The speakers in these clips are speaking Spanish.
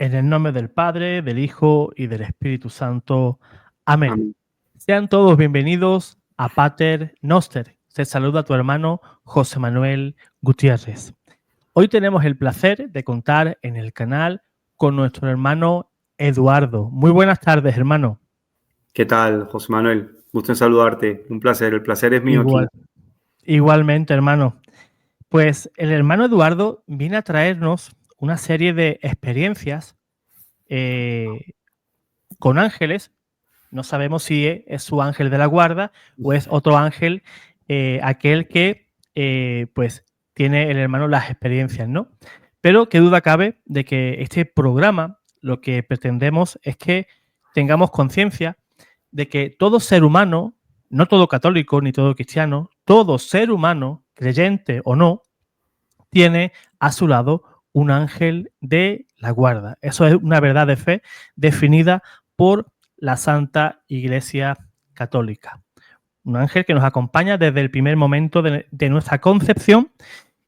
En el nombre del Padre, del Hijo y del Espíritu Santo. Amén. Amén. Sean todos bienvenidos a Pater Noster. Se saluda a tu hermano José Manuel Gutiérrez. Hoy tenemos el placer de contar en el canal con nuestro hermano Eduardo. Muy buenas tardes, hermano. ¿Qué tal, José Manuel? Gusto en saludarte. Un placer. El placer es mío aquí. Igualmente, hermano. Pues el hermano Eduardo viene a traernos una serie de experiencias con ángeles. No sabemos si es su ángel de la guarda o es otro ángel, aquel que pues tiene el hermano las experiencias, ¿no? Pero qué duda cabe de que este programa lo que pretendemos es que tengamos conciencia de que todo ser humano, no todo católico ni todo cristiano, todo ser humano, creyente o no, tiene a su lado un ángel de la guarda. Eso es una verdad de fe definida por la Santa Iglesia Católica. Un ángel que nos acompaña desde el primer momento de nuestra concepción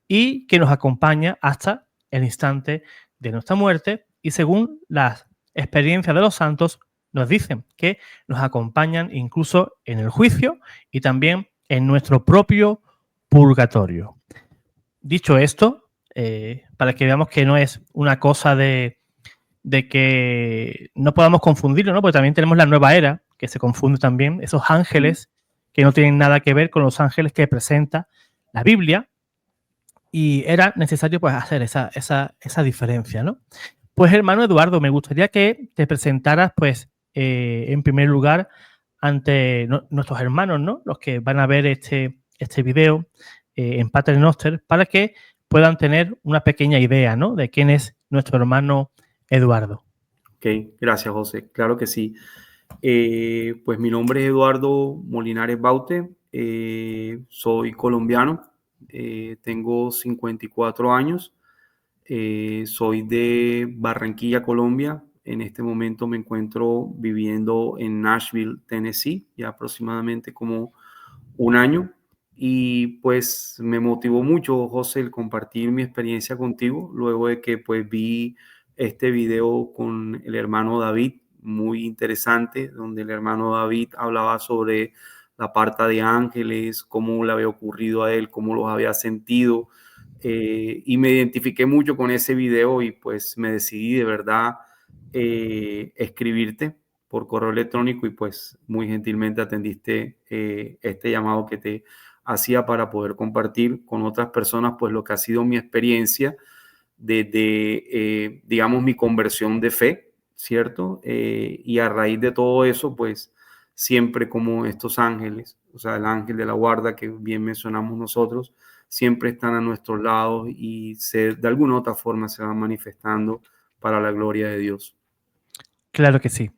y que nos acompaña hasta el instante de nuestra muerte, y según las experiencias de los santos nos dicen que nos acompañan incluso en el juicio y también en nuestro propio purgatorio. Dicho esto, para que veamos que no es una cosa de que no podamos confundirlo, ¿no? Porque también tenemos la nueva era, que se confunde también, esos ángeles que no tienen nada que ver con los ángeles que presenta la Biblia, y era necesario pues hacer esa diferencia, ¿no? Pues hermano Eduardo, me gustaría que te presentaras pues en primer lugar ante nuestros hermanos, ¿no? Los que van a ver este video en Pater Noster, para que puedan tener una pequeña idea, ¿no? De quién es nuestro hermano Eduardo. Ok, gracias, José. Claro que sí. Pues mi nombre es Eduardo Molinares Baute. Soy colombiano. Tengo 54 años. Soy de Barranquilla, Colombia. En este momento me encuentro viviendo en Nashville, Tennessee, ya aproximadamente como un año. Y pues me motivó mucho, José, el compartir mi experiencia contigo luego de que pues vi este video con el hermano David, muy interesante, donde el hermano David hablaba sobre la parte de ángeles, cómo le había ocurrido a él, cómo los había sentido. Y me identifiqué mucho con ese video y pues me decidí de verdad escribirte por correo electrónico y pues muy gentilmente atendiste este llamado que te hacía para poder compartir con otras personas pues lo que ha sido mi experiencia desde, digamos, mi conversión de fe, ¿cierto? Y a raíz de todo eso pues siempre como estos ángeles, o sea, el ángel de la guarda que bien mencionamos nosotros, siempre están a nuestros lados y de alguna u otra forma se van manifestando para la gloria de Dios. Claro que sí.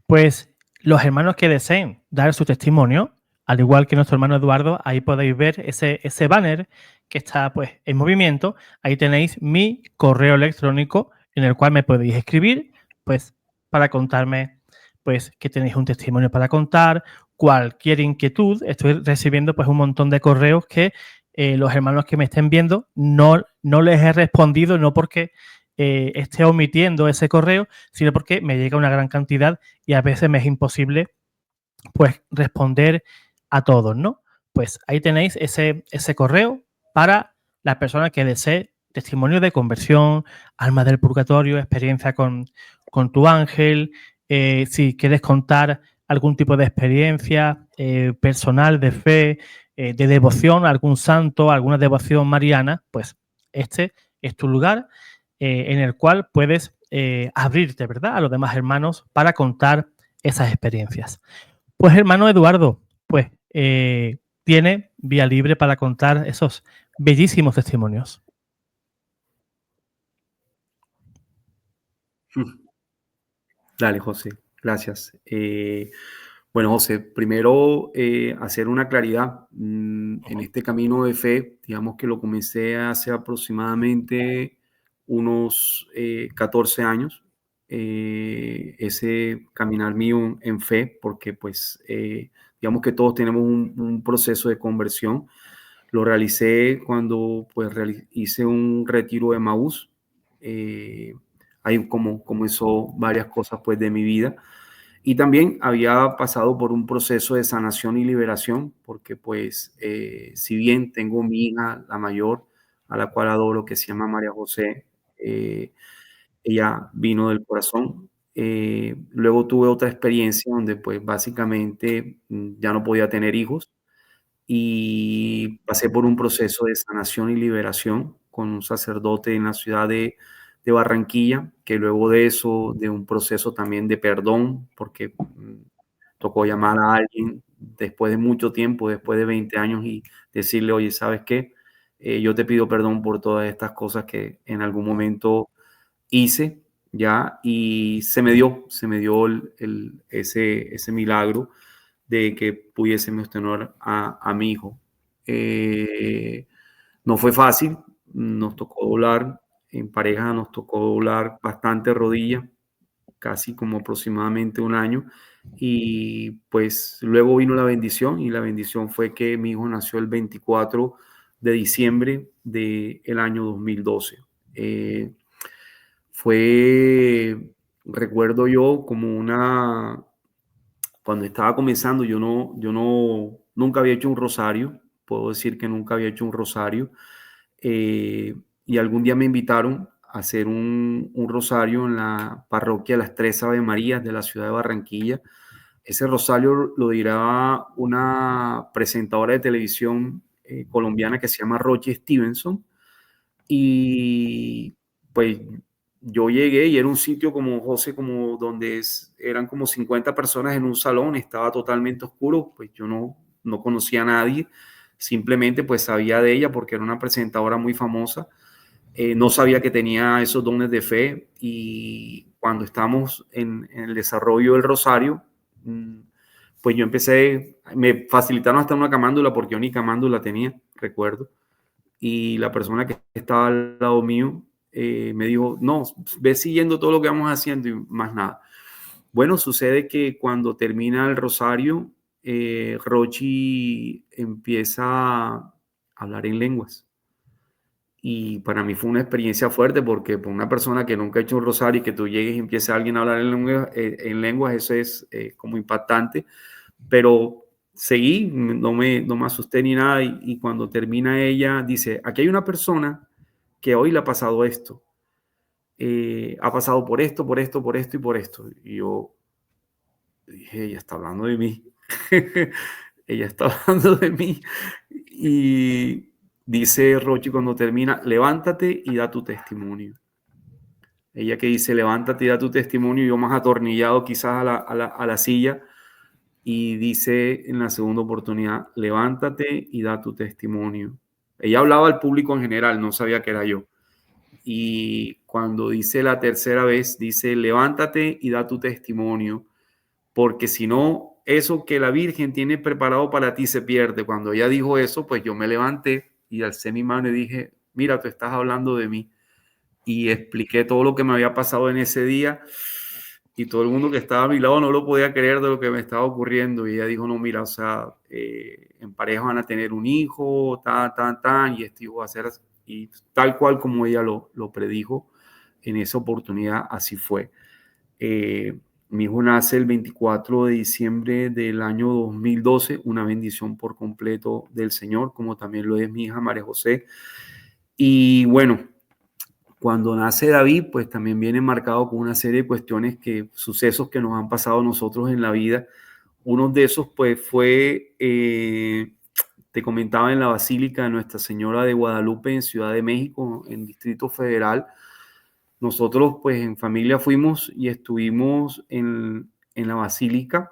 Pues los hermanos que deseen dar su testimonio, al igual que nuestro hermano Eduardo, ahí podéis ver ese banner que está pues en movimiento. Ahí tenéis mi correo electrónico en el cual me podéis escribir pues para contarme pues que tenéis un testimonio para contar, cualquier inquietud. Estoy recibiendo pues un montón de correos que los hermanos que me estén viendo no les he respondido, no porque esté omitiendo ese correo, sino porque me llega una gran cantidad y a veces me es imposible pues responder a todos, ¿no? Pues ahí tenéis ese correo para la persona que desee testimonio de conversión, alma del purgatorio, experiencia con tu ángel, si quieres contar algún tipo de experiencia personal de fe, de devoción a algún santo, alguna devoción mariana, pues este es tu lugar en el cual puedes abrirte, ¿verdad?, a los demás hermanos para contar esas experiencias. Pues hermano Eduardo, pues tiene vía libre para contar esos bellísimos testimonios. Dale, José, gracias. Bueno, José, primero hacer una claridad. En este camino de fe, digamos que lo comencé hace aproximadamente unos 14 años. Ese caminar mío en fe, porque pues digamos que todos tenemos un proceso de conversión. Lo realicé cuando pues hice un retiro de Maús. ahí como comenzó varias cosas pues de mi vida. Y también había pasado por un proceso de sanación y liberación, porque pues si bien tengo mi hija, la mayor, a la cual adoro, que se llama María José, ella vino del corazón. Luego tuve otra experiencia donde pues básicamente ya no podía tener hijos y pasé por un proceso de sanación y liberación con un sacerdote en la ciudad de Barranquilla, que luego de eso, de un proceso también de perdón, porque tocó llamar a alguien después de mucho tiempo, después de 20 años y decirle, oye, ¿sabes qué? Yo te pido perdón por todas estas cosas que en algún momento hice, ya, y se me dio ese milagro de que pudiésemos tener a mi hijo. Eh, no fue fácil, nos tocó doblar, en pareja nos tocó doblar bastante rodilla, casi como aproximadamente un año, y pues luego vino la bendición, y la bendición fue que mi hijo nació el 24 de diciembre del año 2012. Eh, fue, recuerdo yo, como cuando estaba comenzando, nunca había hecho un rosario, puedo decir que nunca había hecho un rosario, y algún día me invitaron a hacer un rosario en la parroquia Las Tres Ave Marías de la ciudad de Barranquilla. Ese rosario lo dirá una presentadora de televisión colombiana que se llama Roche Stevenson, y pues yo llegué y era un sitio como José, como donde eran como 50 personas en un salón, estaba totalmente oscuro, pues yo no conocía a nadie, simplemente pues sabía de ella porque era una presentadora muy famosa. No sabía que tenía esos dones de fe, y cuando estamos en el desarrollo del rosario, pues yo empecé, me facilitaron hasta una camándula porque yo ni camándula tenía, recuerdo, y la persona que estaba al lado mío me dijo, no, ve siguiendo todo lo que vamos haciendo y más nada. Bueno, sucede que cuando termina el rosario, Rochi empieza a hablar en lenguas. Y para mí fue una experiencia fuerte porque por una persona que nunca ha hecho un rosario y que tú llegues y empiece alguien a hablar en lenguas, eso es como impactante. Pero seguí, no me asusté ni nada, y cuando termina ella dice, aquí hay una persona que hoy le ha pasado esto, ha pasado por esto, por esto, por esto y por esto. Y yo dije, ella está hablando de mí, ella está hablando de mí. Y dice Rochi cuando termina, levántate y da tu testimonio. Ella que dice, levántate y da tu testimonio, yo más atornillado quizás a la silla, y dice en la segunda oportunidad, levántate y da tu testimonio. Ella hablaba al público en general, no sabía que era yo. Y cuando dice la tercera vez, dice, levántate y da tu testimonio, porque si no, eso que la Virgen tiene preparado para ti se pierde. Cuando ella dijo eso, pues yo me levanté y alcé mi mano y dije, mira, tú estás hablando de mí. Y expliqué todo lo que me había pasado en ese día, y todo el mundo que estaba a mi lado no lo podía creer de lo que me estaba ocurriendo. Y ella dijo, no, mira, o sea, en pareja van a tener un hijo, y este hijo va a ser así. Y tal cual como ella lo predijo en esa oportunidad, así fue. Mi hijo nace el 24 de diciembre del año 2012, una bendición por completo del Señor, como también lo es mi hija María José. Y bueno, cuando nace David, pues también viene marcado con una serie de cuestiones, sucesos que nos han pasado a nosotros en la vida. Uno de esos, pues, fue, te comentaba, en la Basílica de Nuestra Señora de Guadalupe, en Ciudad de México, en Distrito Federal. Nosotros, pues, en familia fuimos y estuvimos en la Basílica.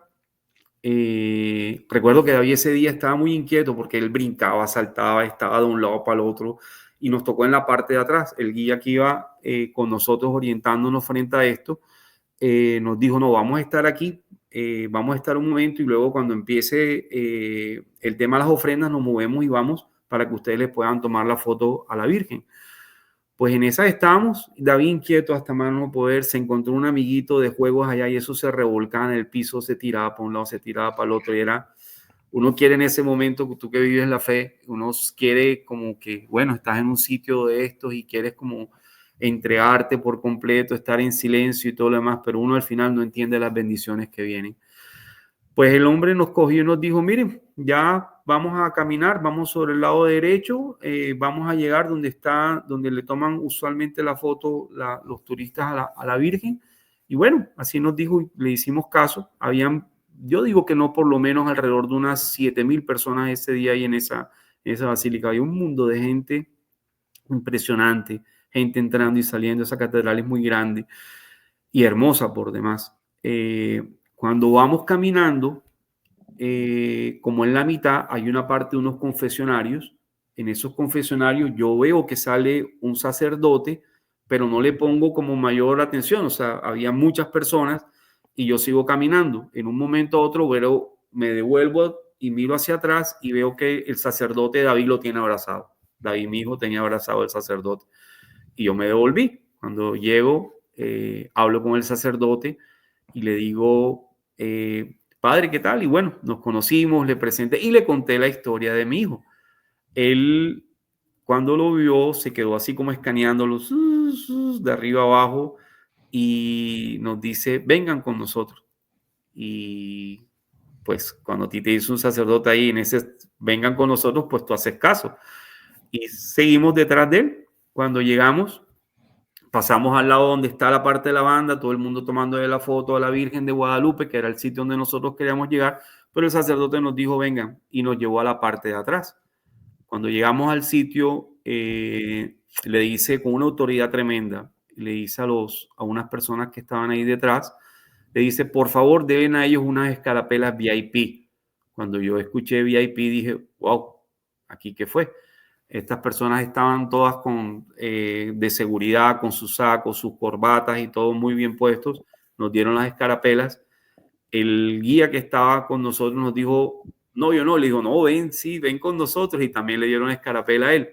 Recuerdo que David ese día estaba muy inquieto porque él brincaba, saltaba, estaba de un lado para el otro, y nos tocó en la parte de atrás. El guía que iba con nosotros orientándonos frente a esto, nos dijo, no, vamos a estar aquí, vamos a estar un momento, y luego cuando empiece el tema de las ofrendas nos movemos y vamos para que ustedes les puedan tomar la foto a la Virgen. Pues en esa estábamos, David inquieto hasta más no poder, se encontró un amiguito de juegos allá y eso se revolcaba en el piso, se tiraba para un lado, se tiraba para el otro, y uno quiere en ese momento, tú que vives la fe, uno quiere como que, bueno, estás en un sitio de estos y quieres como entregarte por completo, estar en silencio y todo lo demás, pero uno al final no entiende las bendiciones que vienen. Pues el hombre nos cogió y nos dijo, miren, ya vamos a caminar, vamos sobre el lado derecho, vamos a llegar donde le toman usualmente la foto los turistas a la Virgen. Y bueno, así nos dijo y le hicimos caso. Yo digo que no, por lo menos alrededor de unas 7,000 personas ese día ahí en esa basílica. Había un mundo de gente impresionante, gente entrando y saliendo. Esa catedral es muy grande y hermosa por demás. Cuando vamos caminando, como en la mitad hay una parte de unos confesionarios. En esos confesionarios yo veo que sale un sacerdote, pero no le pongo como mayor atención. O sea, había muchas personas y yo sigo caminando. En un momento a otro me devuelvo y miro hacia atrás y veo que el sacerdote David lo tiene abrazado. David, mi hijo, tenía abrazado al sacerdote. Y yo me devolví. Cuando llego, hablo con el sacerdote y le digo, padre, ¿qué tal? Y bueno, nos conocimos, le presenté y le conté la historia de mi hijo. Él, cuando lo vio, se quedó así como escaneándolos de arriba abajo y nos dice, vengan con nosotros. Y pues cuando a ti te dice un sacerdote ahí en ese, vengan con nosotros, pues tú haces caso. Y seguimos detrás de él. Cuando llegamos, pasamos al lado donde está la parte de la banda, todo el mundo tomando la foto a la Virgen de Guadalupe, que era el sitio donde nosotros queríamos llegar, pero el sacerdote nos dijo, vengan, y nos llevó a la parte de atrás. Cuando llegamos al sitio, le dice con una autoridad tremenda, le dice a unas personas que estaban ahí detrás, le dice, por favor, deben a ellos unas escarapelas VIP. Cuando yo escuché VIP dije, wow, ¿aquí qué fue? Estas personas estaban todas de seguridad, con sus sacos, sus corbatas y todo muy bien puestos. Nos dieron las escarapelas. El guía que estaba con nosotros nos dijo, no, yo no. Le digo, no, ven, sí, ven con nosotros. Y también le dieron escarapela a él.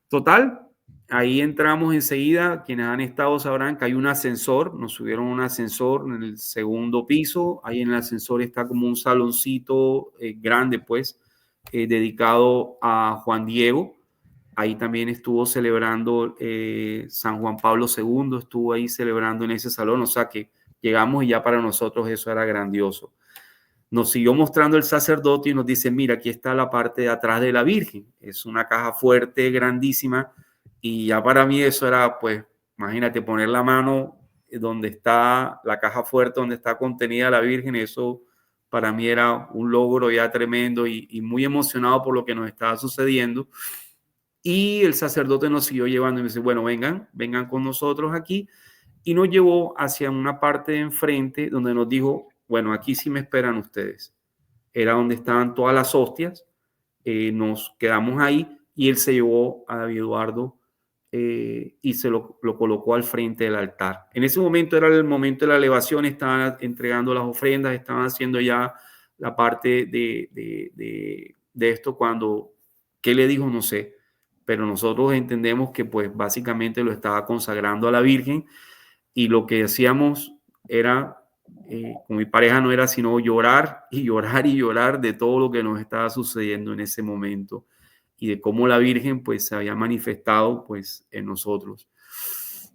Total, ahí entramos enseguida. Quienes han estado sabrán que hay un ascensor. Nos subieron un ascensor en el segundo piso. Ahí en el ascensor está como un saloncito grande, pues, dedicado a Juan Diego. Ahí también estuvo celebrando San Juan Pablo II, estuvo ahí celebrando en ese salón, o sea que llegamos y ya para nosotros eso era grandioso. Nos siguió mostrando el sacerdote y nos dice, mira, aquí está la parte de atrás de la Virgen, es una caja fuerte, grandísima, y ya para mí eso era, pues, imagínate, poner la mano donde está la caja fuerte, donde está contenida la Virgen, eso para mí era un logro ya tremendo y muy emocionado por lo que nos estaba sucediendo. Y el sacerdote nos siguió llevando y me dice, bueno, vengan con nosotros aquí. Y nos llevó hacia una parte de enfrente donde nos dijo, bueno, aquí sí me esperan ustedes. Era donde estaban todas las hostias. Nos quedamos ahí y él se llevó a David Eduardo y se lo colocó al frente del altar. En ese momento era el momento de la elevación, estaban entregando las ofrendas, estaban haciendo ya la parte de esto cuando, ¿qué le dijo? No sé, pero nosotros entendemos que pues básicamente lo estaba consagrando a la Virgen y lo que hacíamos era, con mi pareja no era sino llorar y llorar y llorar de todo lo que nos estaba sucediendo en ese momento y de cómo la Virgen pues se había manifestado pues en nosotros.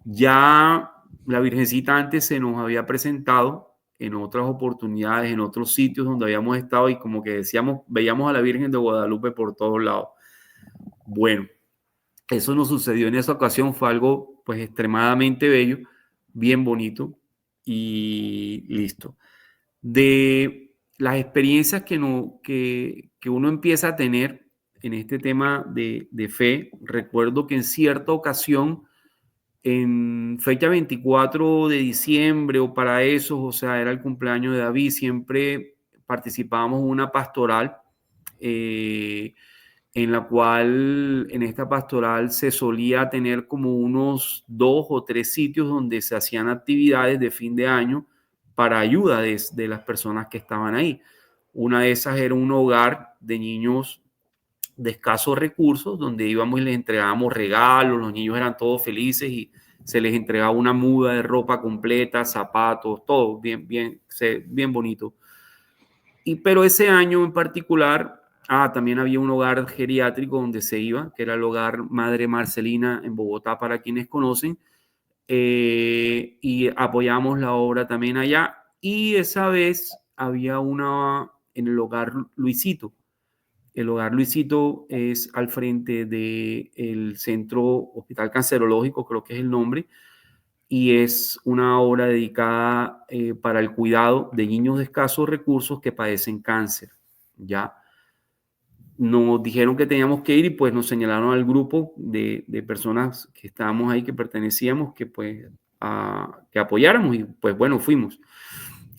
Ya la Virgencita antes se nos había presentado en otras oportunidades, en otros sitios donde habíamos estado y como que decíamos, veíamos a la Virgen de Guadalupe por todos lados. Bueno, eso nos sucedió en esa ocasión, fue algo pues extremadamente bello, bien bonito y listo. De las experiencias que uno empieza a tener en este tema de fe, recuerdo que en cierta ocasión, en fecha 24 de diciembre o para eso, o sea, era el cumpleaños de David, siempre participábamos en una pastoral en la cual en esta pastoral se solía tener como unos 2 o 3 sitios donde se hacían actividades de fin de año para ayuda de las personas que estaban ahí. Una de esas era un hogar de niños de escasos recursos, donde íbamos y les entregábamos regalos, los niños eran todos felices y se les entregaba una muda de ropa completa, zapatos, todo bien, bien, bien bonito. Pero ese año en particular, también había un hogar geriátrico donde se iba, que era el hogar Madre Marcelina en Bogotá, para quienes conocen, y apoyamos la obra también allá. Y esa vez había una en el Hogar Luisito. El Hogar Luisito es al frente del Centro Hospital Cancerológico, creo que es el nombre, y es una obra dedicada para el cuidado de niños de escasos recursos que padecen cáncer. Ya nos dijeron que teníamos que ir y pues nos señalaron al grupo de personas que estábamos ahí, que pertenecíamos, que pues que apoyáramos y pues bueno, fuimos.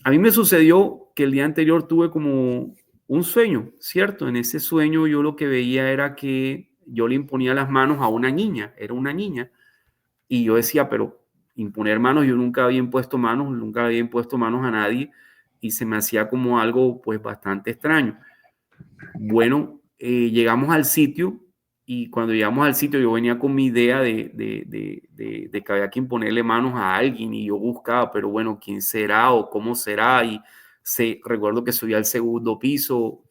A mí me sucedió que el día anterior tuve como un sueño, ¿cierto? En ese sueño yo lo que veía era que yo le imponía las manos a una niña, era una niña, y yo decía, pero imponer manos, yo nunca había impuesto manos a nadie y se me hacía como algo pues bastante extraño. Bueno, llegamos al sitio y cuando llegamos al sitio yo venía con mi idea de que había que imponerle manos a alguien y yo buscaba, pero bueno, ¿quién será o cómo será? Y recuerdo que subí al segundo piso,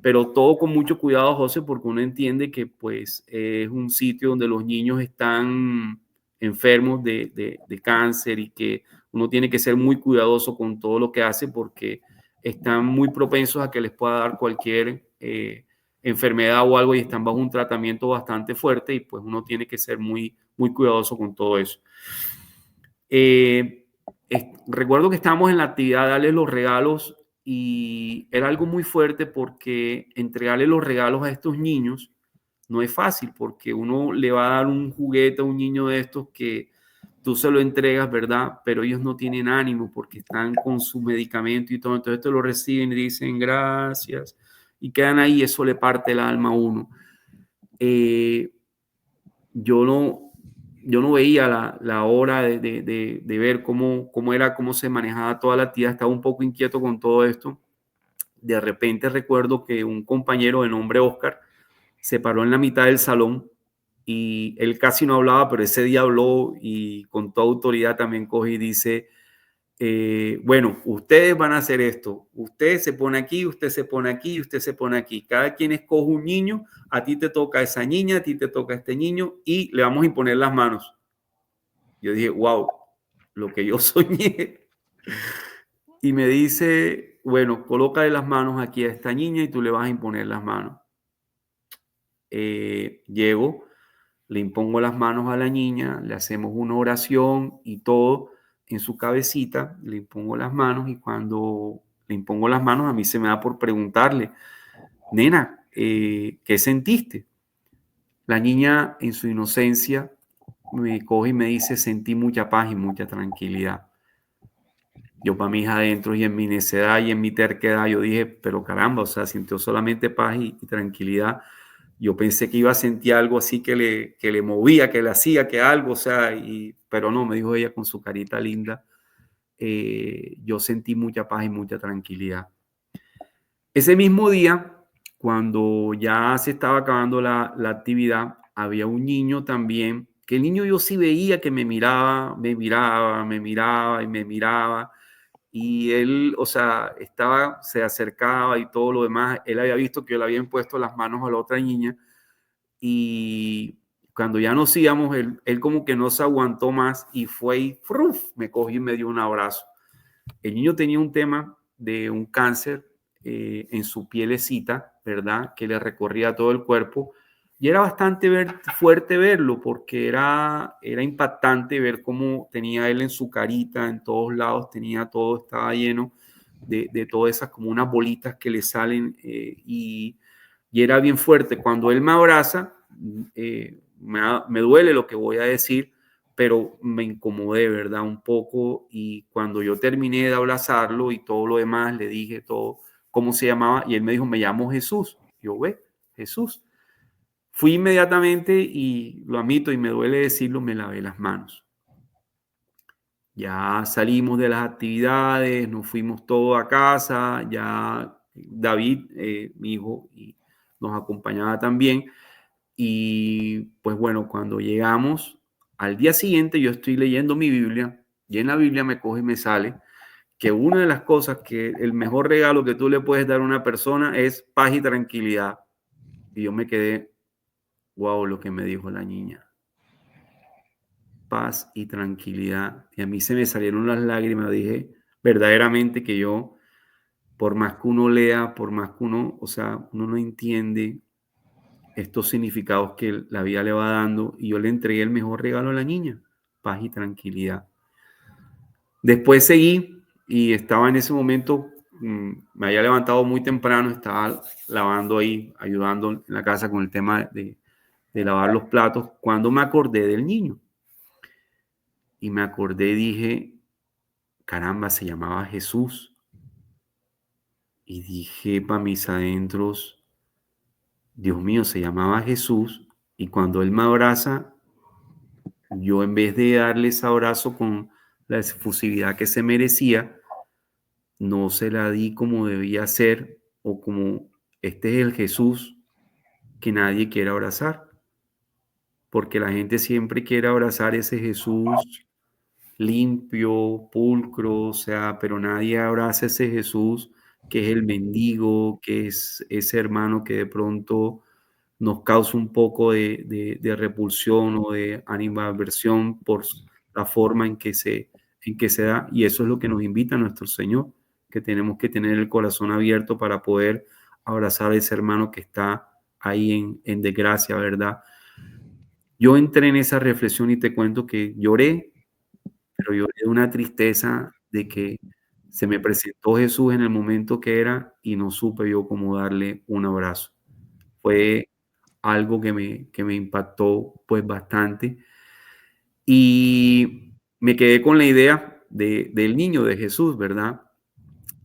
pero todo con mucho cuidado, José, porque uno entiende que pues es un sitio donde los niños están enfermos de cáncer y que uno tiene que ser muy cuidadoso con todo lo que hace porque están muy propensos a que les pueda dar cualquier enfermedad o algo y están bajo un tratamiento bastante fuerte y pues uno tiene que ser muy, muy cuidadoso con todo eso. Recuerdo que estábamos en la actividad de darle los regalos y era algo muy fuerte porque entregarle los regalos a estos niños no es fácil porque uno le va a dar un juguete a un niño de estos que tú se lo entregas, ¿verdad? Pero ellos no tienen ánimo porque están con su medicamento y todo. Entonces te lo reciben y dicen gracias y quedan ahí. Eso le parte el alma a uno. Yo no veía la hora de ver cómo se manejaba toda la actividad. Estaba un poco inquieto con todo esto. De repente recuerdo que un compañero de nombre Oscar se paró en la mitad del salón y él casi no hablaba, pero ese día habló y con toda autoridad también coge y dice, bueno, ustedes van a hacer esto, usted se pone aquí, usted se pone aquí, usted se pone aquí, cada quien escoge un niño, a ti te toca esa niña, a ti te toca este niño y le vamos a imponer las manos. Yo dije, wow, lo que yo soñé. Y me dice, bueno, colócale las manos aquí a esta niña y tú le vas a imponer las manos. Llego, le impongo las manos a la niña, le hacemos una oración y todo en su cabecita, le impongo las manos y cuando le impongo las manos a mí se me da por preguntarle, nena, ¿qué sentiste? La niña en su inocencia me coge y me dice, sentí mucha paz y mucha tranquilidad. Yo para mis adentros y en mi necedad y en mi terquedad, yo dije, pero caramba, o sea, sintió solamente paz y tranquilidad. Yo pensé que iba a sentir algo así que le movía, que le hacía, que algo, o sea, pero no, me dijo ella con su carita linda, yo sentí mucha paz y mucha tranquilidad. Ese mismo día, cuando ya se estaba acabando la actividad, había un niño también, que el niño yo sí veía que me miraba, me miraba, me miraba y me miraba. Y él, o sea, se acercaba y todo lo demás. Él había visto que yo le había impuesto las manos a la otra niña y cuando ya nos íbamos, él como que no se aguantó más y fue y ¡fruf! Me cogió y me dio un abrazo. El niño tenía un tema de un cáncer en su pielecita, ¿verdad? Que le recorría todo el cuerpo. Y era bastante fuerte verlo porque era impactante ver cómo tenía él en su carita, en todos lados, tenía todo, estaba lleno de todas esas como unas bolitas que le salen y era bien fuerte. Cuando él me abraza, me duele lo que voy a decir, pero me incomodé, ¿verdad? Un poco y cuando yo terminé de abrazarlo y todo lo demás, le dije todo, cómo se llamaba y él me dijo, me llamo Jesús. Yo, Jesús. Fui inmediatamente y lo admito y me duele decirlo, me lavé las manos. Ya salimos de las actividades, nos fuimos todos a casa, ya David, mi hijo, y nos acompañaba también. Y pues bueno, cuando llegamos al día siguiente, yo estoy leyendo mi Biblia y en la Biblia me coge y me sale que una de las cosas que el mejor regalo que tú le puedes dar a una persona es paz y tranquilidad. Y yo me quedé, wow, lo que me dijo la niña. paz y tranquilidad. Y a mí se me salieron las lágrimas. Dije verdaderamente que yo, por más que uno lea, por más que uno, o sea, uno no entiende estos significados que la vida le va dando, y yo le entregué el mejor regalo a la niña, paz y tranquilidad. Después seguí y estaba en ese momento, me había levantado muy temprano, estaba lavando ahí, ayudando en la casa con el tema de lavar los platos, cuando me acordé del niño. Y me acordé, dije, caramba, se llamaba Jesús. Y dije para mis adentros, Dios mío, se llamaba Jesús. Y cuando Él me abraza, yo en vez de darle ese abrazo con la efusividad que se merecía, no se la di como debía ser, o como este es el Jesús que nadie quiere abrazar. Porque la gente siempre quiere abrazar ese Jesús limpio, pulcro, o sea, pero nadie abraza ese Jesús que es el mendigo, que es ese hermano que de pronto nos causa un poco de repulsión o de animadversión por la forma en que se da, y eso es lo que nos invita nuestro Señor, que tenemos que tener el corazón abierto para poder abrazar a ese hermano que está ahí en desgracia, ¿verdad? Yo entré en esa reflexión y te cuento que lloré, pero lloré de una tristeza de que se me presentó Jesús en el momento que era y no supe yo cómo darle un abrazo. Fue algo que me impactó pues bastante, y me quedé con la idea del niño, de Jesús, ¿verdad?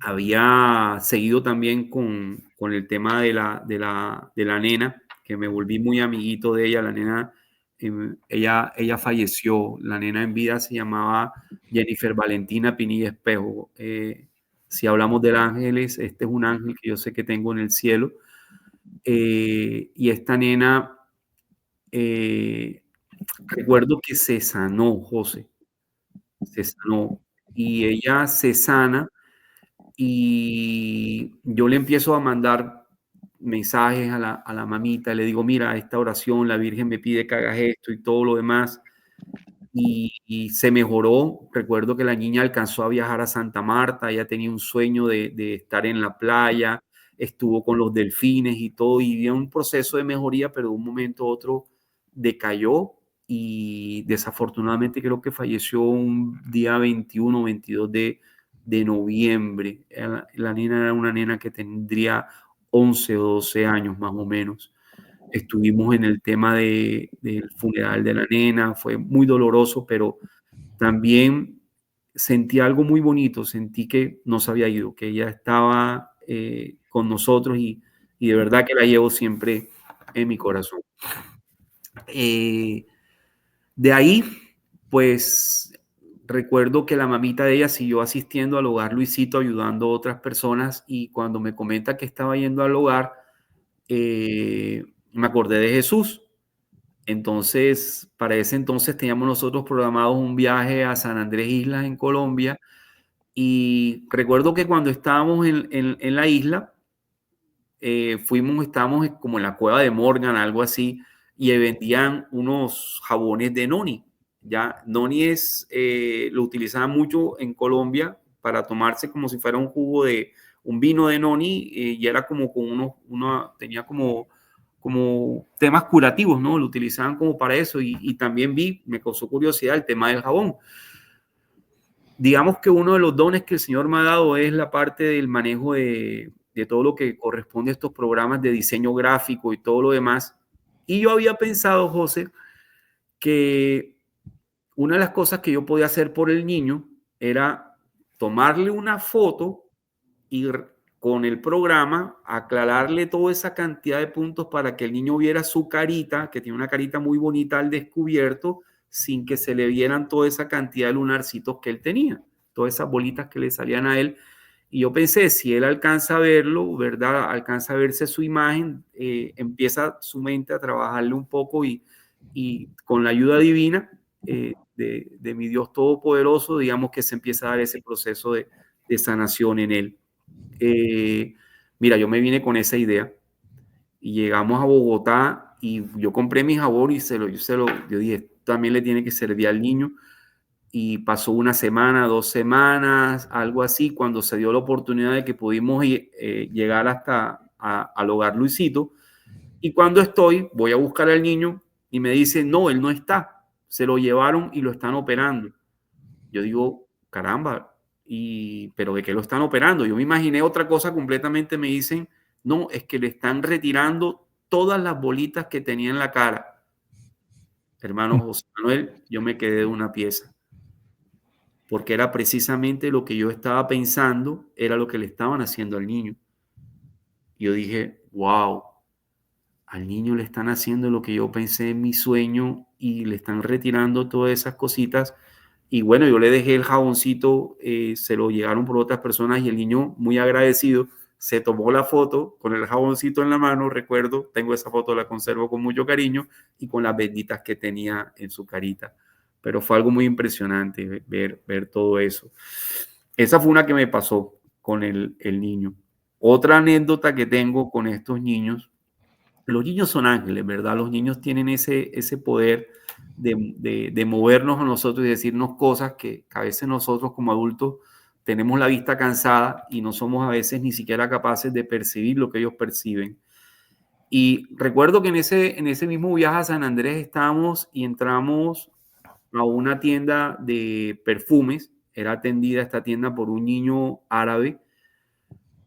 Había seguido también con el tema de la nena, que me volví muy amiguito de ella. La nena, ella falleció. La nena en vida se llamaba Jennifer Valentina Pinilla Espejo. Si hablamos de ángeles, este es un ángel que yo sé que tengo en el cielo. Y esta nena, recuerdo que se sanó, José, se sanó. Y ella se sana, y yo le empiezo a mandar mensajes a la mamita, le digo, mira, esta oración, la Virgen me pide que hagas esto y todo lo demás, y se mejoró. Recuerdo que la niña alcanzó a viajar a Santa Marta, ella tenía un sueño de estar en la playa, estuvo con los delfines y todo, y dio un proceso de mejoría, pero de un momento a otro decayó, y desafortunadamente creo que falleció un día 21 o 22 de noviembre. La nena era una nena que tendría 11 o 12 años más o menos. Estuvimos en el tema del funeral de la nena, fue muy doloroso, pero también sentí algo muy bonito, sentí que no se había ido, que ella estaba con nosotros, y de verdad que la llevo siempre en mi corazón. De ahí, pues recuerdo que la mamita de ella siguió asistiendo al hogar Luisito, ayudando a otras personas, y cuando me comenta que estaba yendo al hogar, me acordé de Jesús. Entonces, para ese entonces teníamos nosotros programados un viaje a San Andrés Islas en Colombia, y recuerdo que cuando estábamos en la isla, estábamos como en la cueva de Morgan, algo así, y vendían unos jabones de noni. Ya, noni lo utilizaban mucho en Colombia para tomarse como si fuera un jugo de un vino de noni, y era como con tenía como temas curativos, ¿no? Lo utilizaban como para eso, y también me causó curiosidad el tema del jabón. Digamos que uno de los dones que el Señor me ha dado es la parte del manejo de todo lo que corresponde a estos programas de diseño gráfico y todo lo demás. Y yo había pensado, José, que una de las cosas que yo podía hacer por el niño era tomarle una foto y con el programa aclararle toda esa cantidad de puntos para que el niño viera su carita, que tiene una carita muy bonita al descubierto, sin que se le vieran toda esa cantidad de lunarcitos que él tenía, todas esas bolitas que le salían a él. Y yo pensé, si él alcanza a verlo, ¿verdad? Alcanza a verse su imagen, empieza su mente a trabajarle un poco, y con la ayuda divina de mi Dios Todopoderoso, digamos que se empieza a dar ese proceso de sanación en él. Mira, yo me vine con esa idea y llegamos a Bogotá, y yo compré mi jabón y yo dije, también le tiene que servir al niño. Y pasó una semana, 2 semanas, algo así, cuando se dio la oportunidad de que pudimos llegar hasta al hogar Luisito. Y cuando voy a buscar al niño y me dice, no, él no está, se lo llevaron y lo están operando. Yo digo, caramba, pero ¿de qué lo están operando? Yo me imaginé otra cosa completamente, me dicen, no, es que le están retirando todas las bolitas que tenía en la cara. Hermano José Manuel, yo me quedé de una pieza, porque era precisamente lo que yo estaba pensando, era lo que le estaban haciendo al niño. Yo dije, wow, al niño le están haciendo lo que yo pensé en mi sueño y le están retirando todas esas cositas. Y bueno, yo le dejé el jaboncito, se lo llegaron por otras personas y el niño, muy agradecido, se tomó la foto con el jaboncito en la mano. Recuerdo, tengo esa foto, la conservo con mucho cariño, y con las benditas que tenía en su carita. Pero fue algo muy impresionante ver todo eso. Esa fue una que me pasó con el niño. Otra anécdota que tengo con estos niños: los niños son ángeles, ¿verdad? Los niños tienen ese poder de movernos a nosotros y decirnos cosas que a veces nosotros como adultos tenemos la vista cansada y no somos a veces ni siquiera capaces de percibir lo que ellos perciben. Y recuerdo que en ese mismo viaje a San Andrés estábamos y entramos a una tienda de perfumes. Era atendida esta tienda por un niño árabe,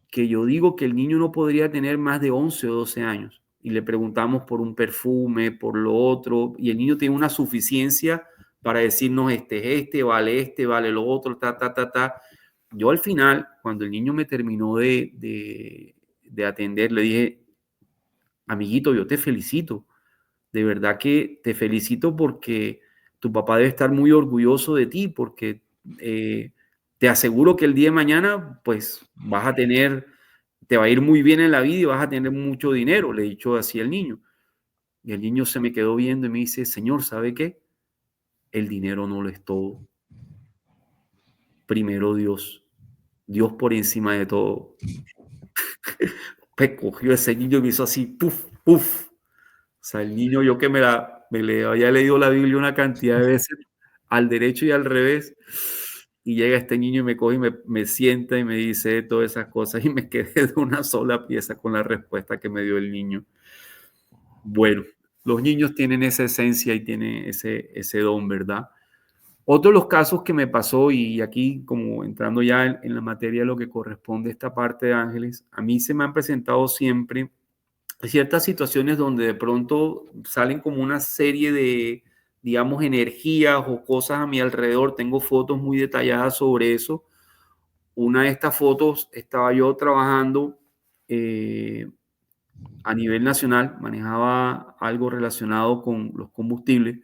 que yo digo que el niño no podría tener más de 11 o 12 años. Y le preguntamos por un perfume, por lo otro, y el niño tiene una suficiencia para decirnos, este, vale lo otro, ta, ta, ta, ta. Yo al final, cuando el niño me terminó de atender, le dije, amiguito, yo te felicito. De verdad que te felicito, porque tu papá debe estar muy orgulloso de ti, porque te aseguro que el día de mañana, pues te va a ir muy bien en la vida y vas a tener mucho dinero, le he dicho así al niño. Y el niño se me quedó viendo y me dice, señor, ¿sabe qué? El dinero no lo es todo. Primero Dios. Dios por encima de todo. Me cogió ese niño y me hizo así, puf, puf. O sea, el niño, yo que me le había leído la Biblia una cantidad de veces, al derecho y al revés, y llega este niño y me coge y me sienta y me dice todas esas cosas, y me quedé de una sola pieza con la respuesta que me dio el niño. Bueno, los niños tienen esa esencia y tienen ese don, ¿verdad? Otro de los casos que me pasó, y aquí como entrando ya en la materia de lo que corresponde a esta parte de ángeles, a mí se me han presentado siempre ciertas situaciones donde de pronto salen como una serie de, digamos, energías o cosas a mi alrededor. Tengo fotos muy detalladas sobre eso. Una de estas fotos estaba yo trabajando a nivel nacional, manejaba algo relacionado con los combustibles,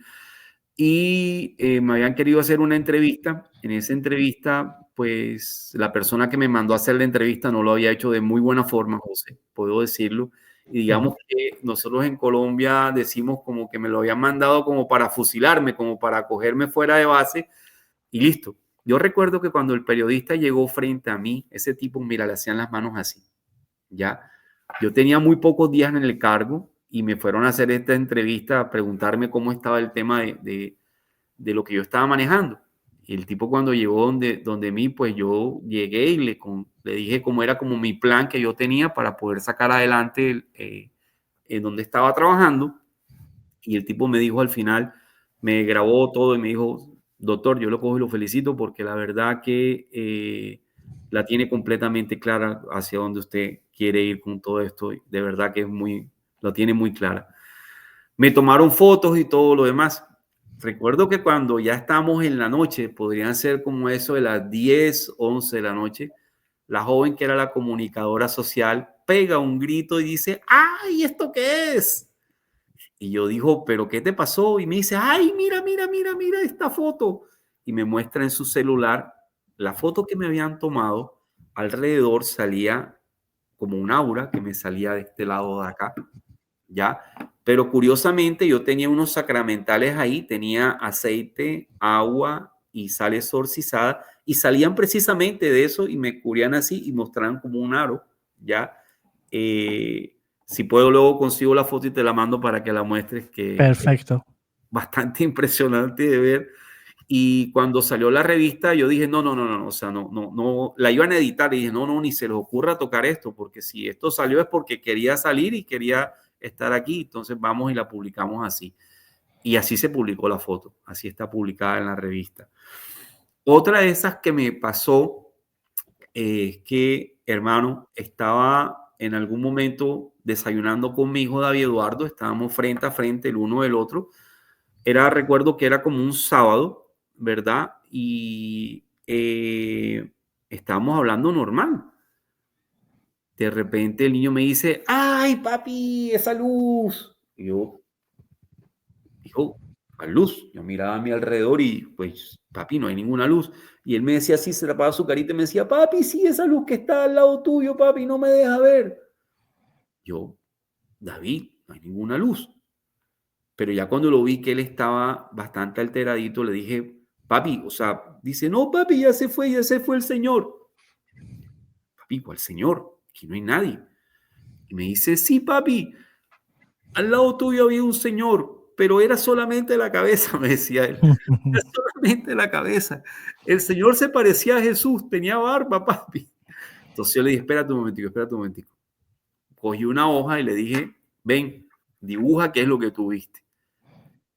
y me habían querido hacer una entrevista. En esa entrevista, pues la persona que me mandó a hacer la entrevista no lo había hecho de muy buena forma, José, puedo decirlo. Y digamos que nosotros en Colombia decimos como que me lo habían mandado como para fusilarme, como para cogerme fuera de base y listo. Yo recuerdo que cuando el periodista llegó frente a mí, ese tipo, mira, le hacían las manos así, ¿ya? Yo tenía muy pocos días en el cargo y me fueron a hacer esta entrevista, a preguntarme cómo estaba el tema de lo que yo estaba manejando. Y el tipo, cuando llegó donde mí, pues yo llegué y le dije cómo era como mi plan que yo tenía para poder sacar adelante en donde estaba trabajando. Y el tipo me dijo al final, me grabó todo y me dijo, doctor, yo lo cojo y lo felicito, porque la verdad que la tiene completamente clara hacia dónde usted quiere ir con todo esto. De verdad que lo tiene muy clara. Me tomaron fotos y todo lo demás. Recuerdo que cuando ya estamos en la noche, podrían ser como eso de las 10, 11 de la noche, la joven que era la comunicadora social pega un grito y dice, ¡ay, esto qué es! Y yo digo, ¿pero qué te pasó? Y me dice, ¡ay, mira, mira, mira, mira esta foto! Y me muestra en su celular la foto que me habían tomado. Alrededor salía como un aura que me salía de este lado de acá, ¿ya? Pero curiosamente yo tenía unos sacramentales ahí, tenía aceite, agua y sal exorcizada, y salían precisamente de eso y me cubrían así y mostraban como un aro, ¿ya? Si puedo, luego consigo la foto y te la mando para que la muestres, que es Perfecto. bastante impresionante de ver. Y cuando salió la revista, yo dije, no, no, no, no, o sea, no, no, no, la iban a editar y dije, no, no, ni se les ocurra tocar esto, porque si esto salió es porque quería salir y quería estar aquí, entonces vamos y la publicamos así. Y así se publicó la foto, así está publicada en la revista. Otra de esas que me pasó es que, hermano, estaba en algún momento desayunando con mi hijo David Eduardo, estábamos frente a frente el uno del otro. Recuerdo que era como un sábado, ¿verdad? Y estábamos hablando normal. De repente el niño me dice, ay, papi, esa luz. Y yo, hijo, ¿cuál luz? Yo miraba a mi alrededor y pues, papi, no hay ninguna luz. Y él me decía así, se tapaba su carita y me decía, papi, sí, esa luz que está al lado tuyo, papi, no me deja ver. Yo, David, no hay ninguna luz. Pero ya cuando lo vi que él estaba bastante alteradito, le dije, papi, o sea, dice, no, papi, ya se fue el señor. Papi, ¿cuál señor? Aquí no hay nadie. Y me dice, sí, papi, al lado tuyo había un señor, pero era solamente la cabeza, me decía él. Era solamente la cabeza. El señor se parecía a Jesús, tenía barba, papi. Entonces yo le dije, espérate un momentico, espérate un momentico. Cogí una hoja y le dije, ven, dibuja qué es lo que tú viste.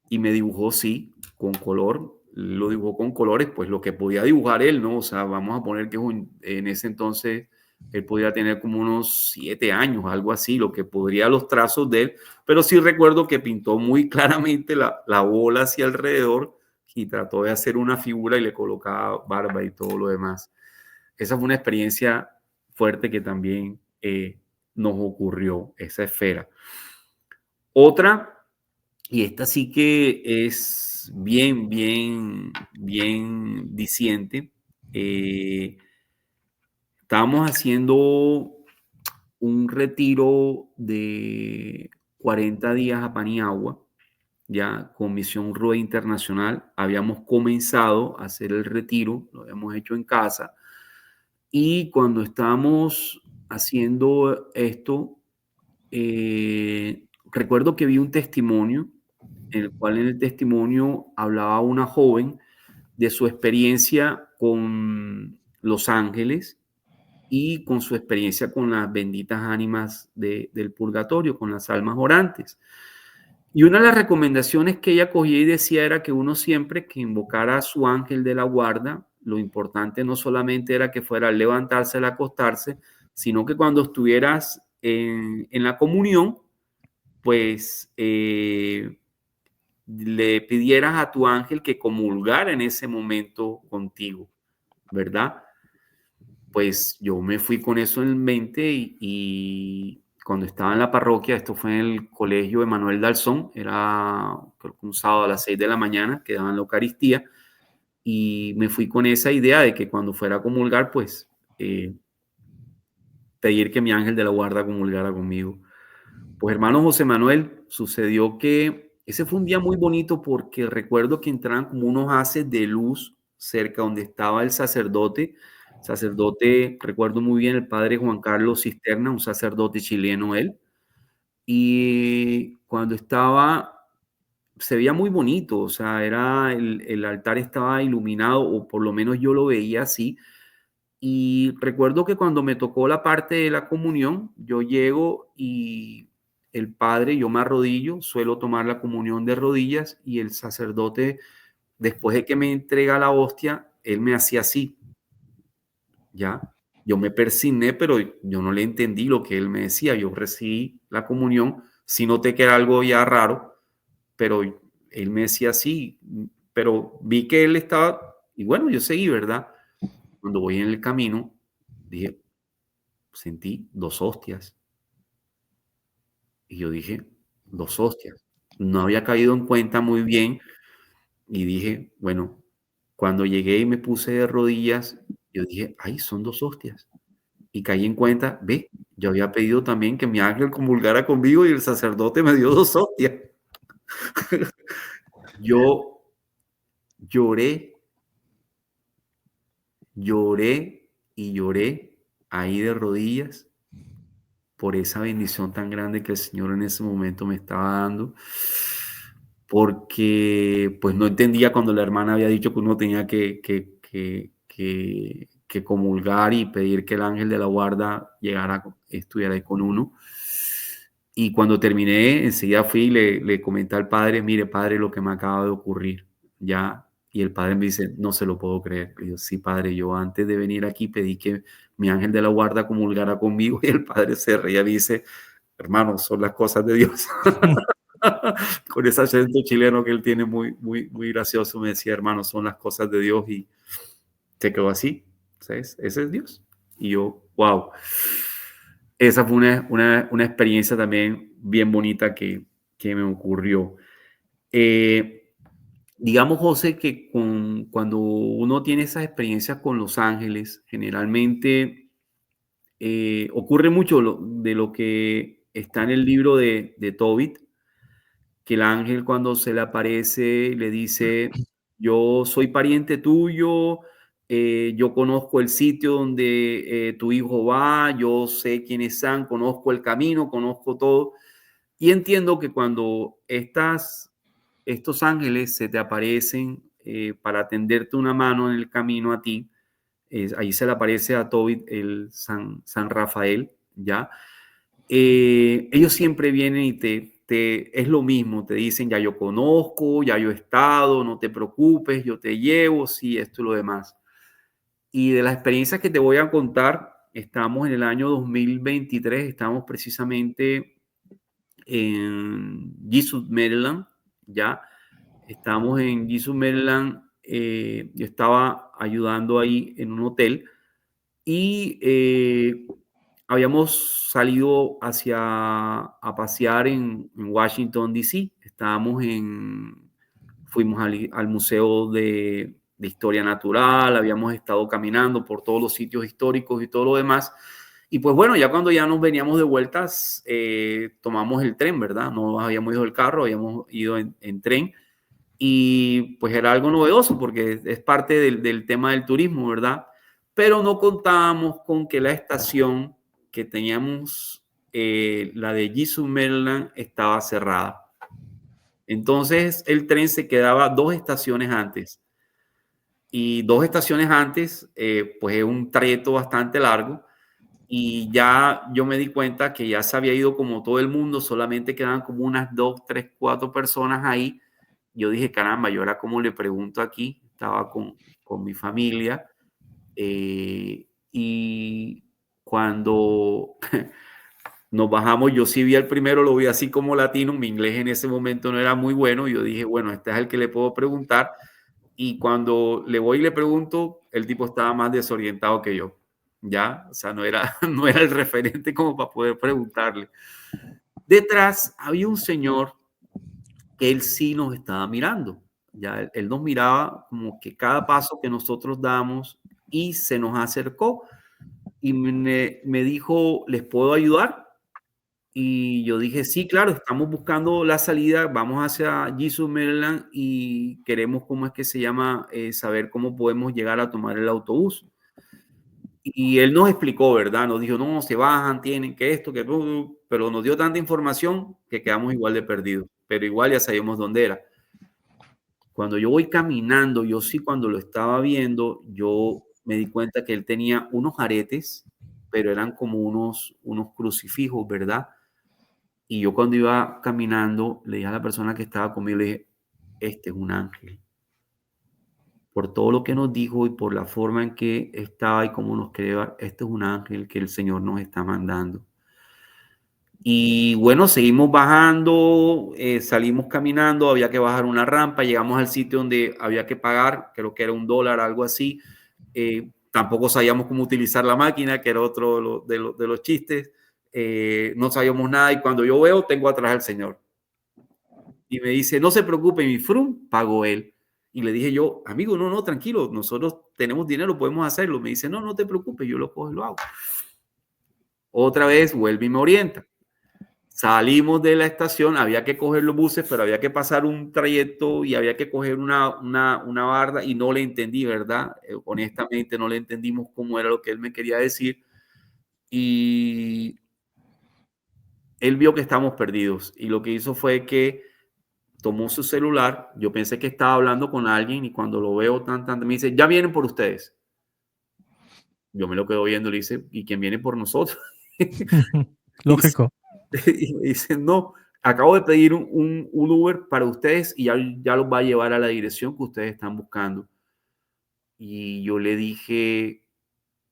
Y me dibujó, sí, con color, lo dibujó con colores, pues lo que podía dibujar él, ¿no? O sea, vamos a poner que en ese entonces él podía tener como unos 7 años, algo así, lo que podría los trazos de él, pero sí recuerdo que pintó muy claramente la bola hacia alrededor y trató de hacer una figura y le colocaba barba y todo lo demás. Esa fue una experiencia fuerte que también nos ocurrió, esa esfera. Otra, y esta sí que es bien, bien, bien diciente. Estábamos haciendo un retiro de 40 días a Paniagua, ya con Misión Rueda Internacional. Habíamos comenzado a hacer el retiro, lo habíamos hecho en casa. Y cuando estábamos haciendo esto, recuerdo que vi un testimonio en el cual en el testimonio hablaba una joven de su experiencia con los ángeles y con su experiencia con las benditas ánimas del purgatorio, con las almas orantes. Y una de las recomendaciones que ella cogía y decía era que uno siempre que invocara a su ángel de la guarda, lo importante no solamente era que fuera al levantarse, al acostarse, sino que cuando estuvieras en la comunión, pues le pidieras a tu ángel que comulgara en ese momento contigo, ¿verdad? Pues yo me fui con eso en mente y cuando estaba en la parroquia, esto fue en el colegio Emanuel Dalzón, era creo que un sábado a las 6 de la mañana que daban la Eucaristía, y me fui con esa idea de que cuando fuera a comulgar, pues pedir que mi ángel de la guarda comulgara conmigo. Pues hermano José Manuel, sucedió que ese fue un día muy bonito porque recuerdo que entraban como unos haces de luz cerca donde estaba el sacerdote. Sacerdote, recuerdo muy bien el padre Juan Carlos Cisterna, un sacerdote chileno él. Y cuando estaba, se veía muy bonito, o sea, el altar estaba iluminado, o por lo menos yo lo veía así. Y recuerdo que cuando me tocó la parte de la comunión, yo llego y el padre, yo me arrodillo, suelo tomar la comunión de rodillas y el sacerdote, después de que me entrega la hostia, él me hacía así, ¿ya? Yo me persigné, pero yo no le entendí lo que él me decía. Yo recibí la comunión, sí noté que era algo ya raro, pero él me decía así, pero vi que él estaba, y bueno, yo seguí, ¿verdad? Cuando voy en el camino, dije, sentí 2 hostias. Y yo dije, 2 hostias. No había caído en cuenta muy bien y dije, bueno, cuando llegué y me puse de rodillas, yo dije, ay, son 2 hostias. Y caí en cuenta, ve, yo había pedido también que mi ángel comulgara conmigo y el sacerdote me dio 2 hostias. Yo lloré, lloré y lloré ahí de rodillas por esa bendición tan grande que el Señor en ese momento me estaba dando, porque pues no entendía cuando la hermana había dicho que uno tenía que comulgar y pedir que el ángel de la guarda llegara, estuviera ahí con uno. Y cuando terminé, enseguida fui y le comenté al padre, mire, padre, lo que me acaba de ocurrir, ya. Y el padre me dice, no se lo puedo creer. Y yo, sí, padre, yo antes de venir aquí pedí que mi ángel de la guarda comulgara conmigo. Y el padre se reía y dice, hermano, son las cosas de Dios. Con ese acento chileno que él tiene muy, muy gracioso, me decía, hermano, son las cosas de Dios. Y se quedó así, ¿sabes? Ese es Dios. Y yo, wow. Esa fue una experiencia también bien bonita que me ocurrió. Digamos, José, que cuando uno tiene esas experiencias con los ángeles, generalmente ocurre mucho de lo que está en el libro de Tobit, que el ángel cuando se le aparece le dice, yo soy pariente tuyo, yo conozco el sitio donde tu hijo va, yo sé quiénes son, conozco el camino, conozco todo. Y entiendo que cuando estos ángeles se te aparecen para tenderte una mano en el camino a ti, ahí se le aparece a Tobit el San Rafael, ¿ya? Ellos siempre vienen y es lo mismo, te dicen, ya yo conozco, ya yo he estado, no te preocupes, yo te llevo, sí, esto y lo demás. Y de las experiencias que te voy a contar, estamos en el año 2023, estamos precisamente en Jesus, Maryland, ya. Estamos en Jesus, Maryland. Yo estaba ayudando ahí en un hotel y habíamos salido a pasear en Washington, D.C. Fuimos al Museo de Historia Natural, habíamos estado caminando por todos los sitios históricos y todo lo demás. Y pues bueno, ya cuando ya nos veníamos de vueltas, tomamos el tren, ¿verdad? No habíamos ido del carro, habíamos ido en tren. Y pues era algo novedoso porque es parte del tema del turismo, ¿verdad? Pero no contábamos con que la estación que teníamos, la de Jesus Maryland, estaba cerrada. Entonces el tren se quedaba 2 estaciones antes. Y 2 estaciones antes, pues es un trayecto bastante largo. Y ya yo me di cuenta que ya se había ido como todo el mundo, solamente quedaban como unas 2, 3, 4 personas ahí. Yo dije, caramba, yo ahora cómo le pregunto aquí, estaba con mi familia. Y cuando nos bajamos, yo sí vi al primero, lo vi así como latino, mi inglés en ese momento no era muy bueno, yo dije, bueno, este es el que le puedo preguntar. Y cuando le voy y le pregunto, el tipo estaba más desorientado que yo, ¿ya? O sea, no era, no era el referente como para poder preguntarle. Detrás había un señor que él sí nos estaba mirando, ya él nos miraba como que cada paso que nosotros damos y se nos acercó y me dijo, ¿les puedo ayudar? Y yo dije, sí, claro, estamos buscando la salida, vamos hacia Jesus, Maryland y queremos, ¿cómo es que se llama? Saber cómo podemos llegar a tomar el autobús. Y él nos explicó, ¿verdad? Nos dijo, no, se bajan, tienen que esto, que todo, pero nos dio tanta información que quedamos igual de perdidos, pero igual ya sabíamos dónde era. Cuando yo voy caminando, yo sí cuando lo estaba viendo, yo me di cuenta que él tenía unos aretes, pero eran como unos crucifijos, ¿verdad? Y yo cuando iba caminando, le dije a la persona que estaba conmigo, le dije, este es un ángel. Por todo lo que nos dijo y por la forma en que estaba y cómo nos quería llevar, este es un ángel que el Señor nos está mandando. Y bueno, seguimos bajando, salimos caminando, había que bajar una rampa, llegamos al sitio donde había que pagar, creo que era $1, algo así. Tampoco sabíamos cómo utilizar la máquina, que era otro de los chistes. No sabíamos nada y cuando yo veo, tengo atrás al Señor. Y me dice, no se preocupe, mi frum pagó él. Y le dije yo, amigo, no, tranquilo, nosotros tenemos dinero, podemos hacerlo. Me dice, no te preocupes, yo lo cojo y lo hago. Otra vez vuelve y me orienta. Salimos de la estación, había que coger los buses, pero había que pasar un trayecto y había que coger una barda y no le entendí, ¿verdad? Honestamente no le entendimos cómo era lo que él me quería decir. Y él vio que estábamos perdidos y lo que hizo fue que tomó su celular. Yo pensé que estaba hablando con alguien y cuando lo veo me dice, ya vienen por ustedes. Yo me lo quedo viendo y le dice, ¿y quién viene por nosotros? Y Lógico. y me dice, no, acabo de pedir un Uber para ustedes y ya los va a llevar a la dirección que ustedes están buscando. Y yo le dije,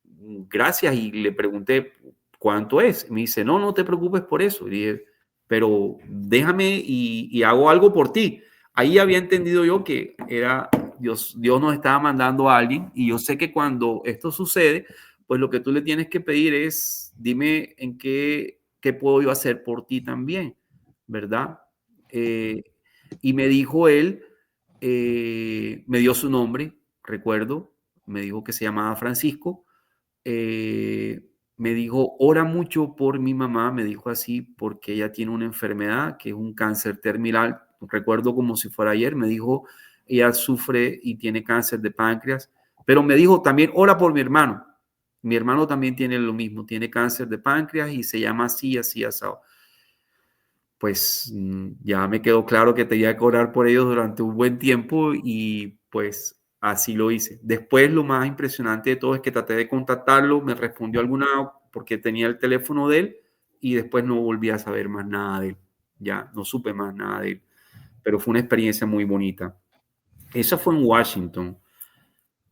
gracias, y le pregunté, ¿cuánto es? Me dice, no, no te preocupes por eso. Y dije, pero déjame y hago algo por ti. Ahí había entendido yo que era Dios nos estaba mandando a alguien, y yo sé que cuando esto sucede, pues lo que tú le tienes que pedir es, dime en qué puedo yo hacer por ti también, ¿verdad? Eh, y me dijo él, me dio su nombre, recuerdo, me dijo que se llamaba Francisco. Me dijo, ora mucho por mi mamá, me dijo así, porque ella tiene una enfermedad que es un cáncer terminal. Recuerdo como si fuera ayer, me dijo, ella sufre y tiene cáncer de páncreas, pero me dijo también, ora por mi hermano. Mi hermano también tiene lo mismo, tiene cáncer de páncreas y se llama así, así, asado. Pues ya me quedó claro que tenía que orar por ellos durante un buen tiempo y pues así lo hice. Después lo más impresionante de todo es que traté de contactarlo, me respondió alguna porque tenía el teléfono de él y después no volví a saber más nada de él. Ya no supe más nada de él, pero fue una experiencia muy bonita. Esa fue en Washington.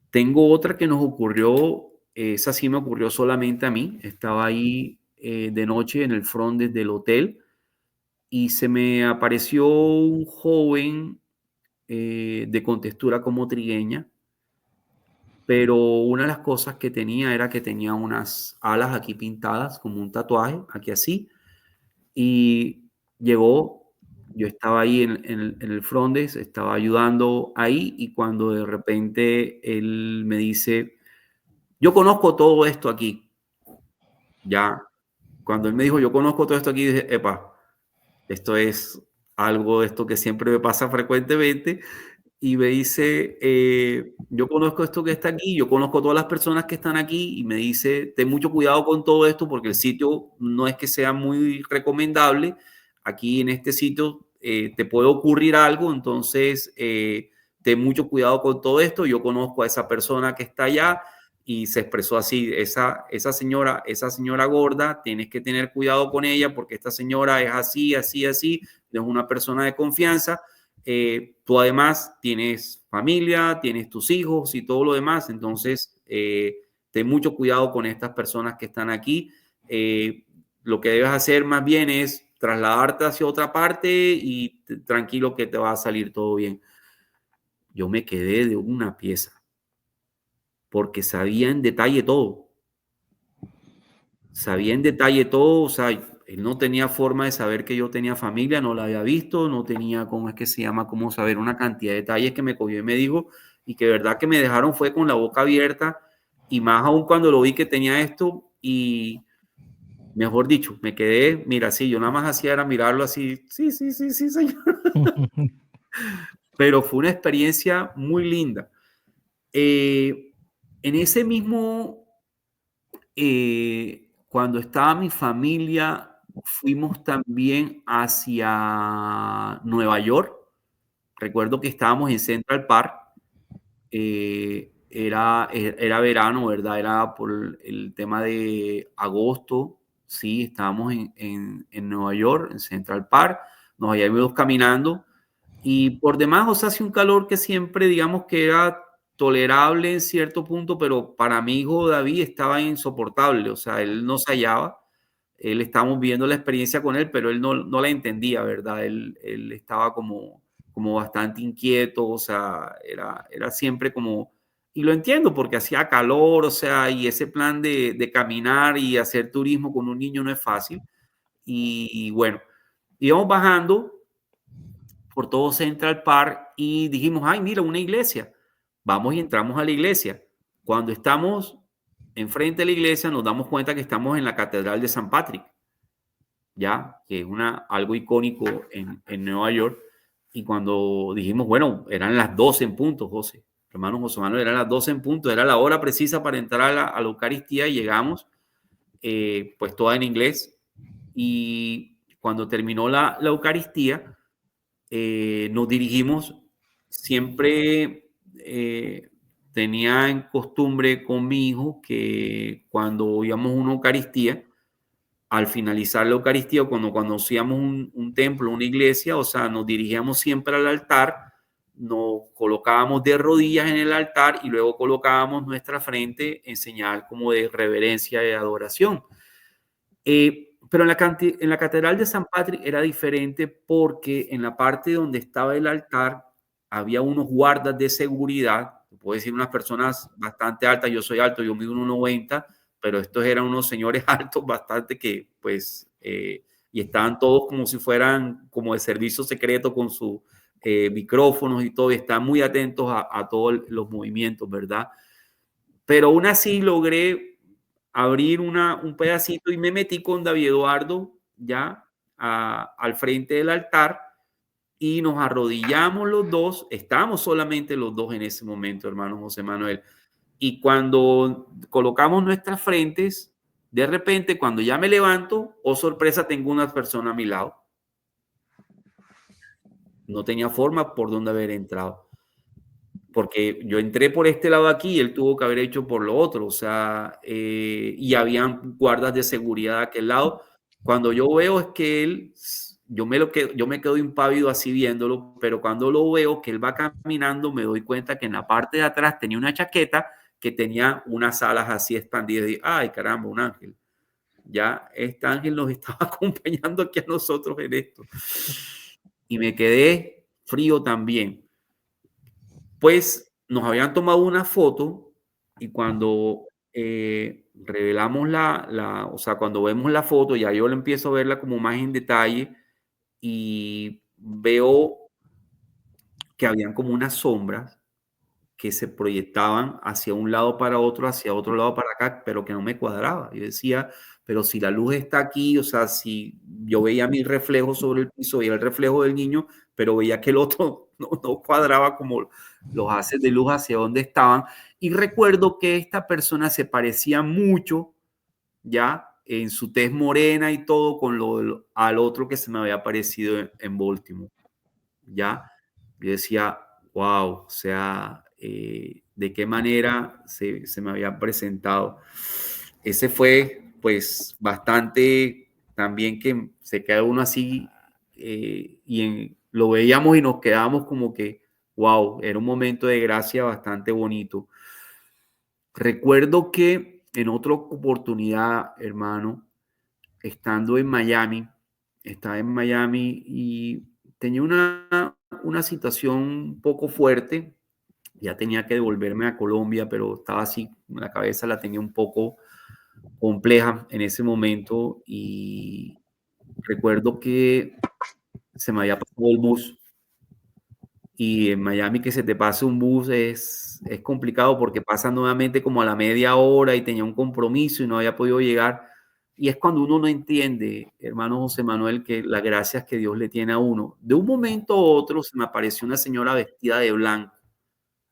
Tengo otra que nos ocurrió, esa sí me ocurrió solamente a mí. Estaba ahí de noche en el front del hotel y se me apareció un joven de contextura como trigueña, pero una de las cosas que tenía era que tenía unas alas aquí pintadas, como un tatuaje, aquí así, y llegó, yo estaba ahí en el front desk, estaba ayudando ahí, y cuando de repente él me dice, yo conozco todo esto aquí, ya, cuando él me dijo, yo conozco todo esto aquí, dije, epa, esto es algo de esto que siempre me pasa frecuentemente. Y me dice, yo conozco esto que está aquí, yo conozco todas las personas que están aquí, y me dice, ten mucho cuidado con todo esto porque el sitio no es que sea muy recomendable. Aquí en este sitio te puede ocurrir algo, entonces ten mucho cuidado con todo esto. Yo conozco a esa persona que está allá y se expresó así, esa señora gorda, tienes que tener cuidado con ella porque esta señora es así, así, así, no es una persona de confianza. Tú además tienes familia, tienes tus hijos y todo lo demás, entonces ten mucho cuidado con estas personas que están aquí. Lo que debes hacer más bien es trasladarte hacia otra parte y tranquilo que te va a salir todo bien. Yo me quedé de una pieza porque sabía en detalle todo. Sabía en detalle todo, o sea, él no tenía forma de saber que yo tenía familia, no la había visto, no tenía, ¿cómo es que se llama? Cómo saber una cantidad de detalles que me cogió y me dijo, y que de verdad que me dejaron fue con la boca abierta, y más aún cuando lo vi que tenía esto, y mejor dicho, me quedé, mira, sí, yo nada más hacía era mirarlo así, sí, sí, sí, sí, señor, pero fue una experiencia muy linda. En ese mismo cuando estaba mi familia, fuimos también hacia Nueva York. Recuerdo que estábamos en Central Park. Era verano, ¿verdad? Era por el tema de agosto. Sí, estábamos en Nueva York, en Central Park. Nos habíamos caminando. Y por demás, o sea, hacía un calor que siempre, digamos que era tolerable en cierto punto, pero para mi hijo David estaba insoportable, o sea, él no se hallaba, él estábamos viendo la experiencia con él, pero él no la entendía, ¿verdad? Él estaba como bastante inquieto, o sea, era siempre como, y lo entiendo porque hacía calor, o sea, y ese plan de caminar y hacer turismo con un niño no es fácil. Y bueno, íbamos bajando por todo Central Park y dijimos, ay, mira, una iglesia. Vamos y entramos a la iglesia. Cuando estamos enfrente de la iglesia, nos damos cuenta que estamos en la Catedral de San Patrick, ya, que es algo icónico en Nueva York. Y cuando dijimos, bueno, eran las 12 en punto, José, hermano José Manuel, eran las 12 en punto, era la hora precisa para entrar a la Eucaristía y llegamos, pues toda en inglés. Y cuando terminó la Eucaristía, nos dirigimos, siempre tenía en costumbre con mi hijo que cuando íbamos a una Eucaristía, al finalizar la Eucaristía, o cuando hacíamos un templo, una iglesia, o sea, nos dirigíamos siempre al altar, nos colocábamos de rodillas en el altar y luego colocábamos nuestra frente en señal como de reverencia y adoración. Pero en la Catedral de San Patrick era diferente porque en la parte donde estaba el altar había unos guardas de seguridad, puedo decir unas personas bastante altas, yo soy alto, yo mido 1,90, pero estos eran unos señores altos bastante que pues, y estaban todos como si fueran como de servicio secreto con sus micrófonos y todo, y están muy atentos a todos los movimientos, ¿verdad? Pero aún así logré abrir un pedacito y me metí con David Eduardo ya al frente del altar y nos arrodillamos los dos. Estábamos solamente los dos en ese momento, hermano José Manuel. Y cuando colocamos nuestras frentes, de repente, cuando ya me levanto, oh sorpresa, tengo una persona a mi lado. No tenía forma por dónde haber entrado, porque yo entré por este lado aquí y él tuvo que haber hecho por lo otro, o sea, y habían guardas de seguridad a aquel lado. Cuando yo veo es que él, yo me quedo impávido así viéndolo, pero cuando lo veo que él va caminando, me doy cuenta que en la parte de atrás tenía una chaqueta que tenía unas alas así expandidas y, ay, caramba, un ángel. Ya este ángel nos estaba acompañando aquí a nosotros en esto. Y me quedé frío también. Pues nos habían tomado una foto y cuando revelamos o sea, cuando vemos la foto, ya yo la empiezo a verla como más en detalle y veo que habían como unas sombras que se proyectaban hacia un lado para otro, hacia otro lado para acá, pero que no me cuadraba. Yo decía, pero si la luz está aquí, o sea, si yo veía mi reflejo sobre el piso, veía el reflejo del niño, pero veía que el otro no cuadraba como los haces de luz hacia donde estaban. Y recuerdo que esta persona se parecía mucho, ya, en su tez morena y todo, al otro que se me había aparecido en Baltimore, ya. Yo decía, wow, o sea, de qué manera se me había presentado. Ese fue, pues, bastante también que se queda uno así lo veíamos y nos quedamos como que, wow, era un momento de gracia bastante bonito. Recuerdo que en otra oportunidad, hermano, estando en Miami, estaba en Miami y tenía una situación un poco fuerte. Ya tenía que devolverme a Colombia, pero estaba así, la cabeza la tenía un poco compleja en ese momento y recuerdo que se me había pasado el bus y en Miami que se te pase un bus es complicado porque pasa nuevamente como a la media hora y tenía un compromiso y no había podido llegar. Y es cuando uno no entiende, hermano José Manuel, que las gracias que Dios le tiene a uno. De un momento a otro se me apareció una señora vestida de blanco,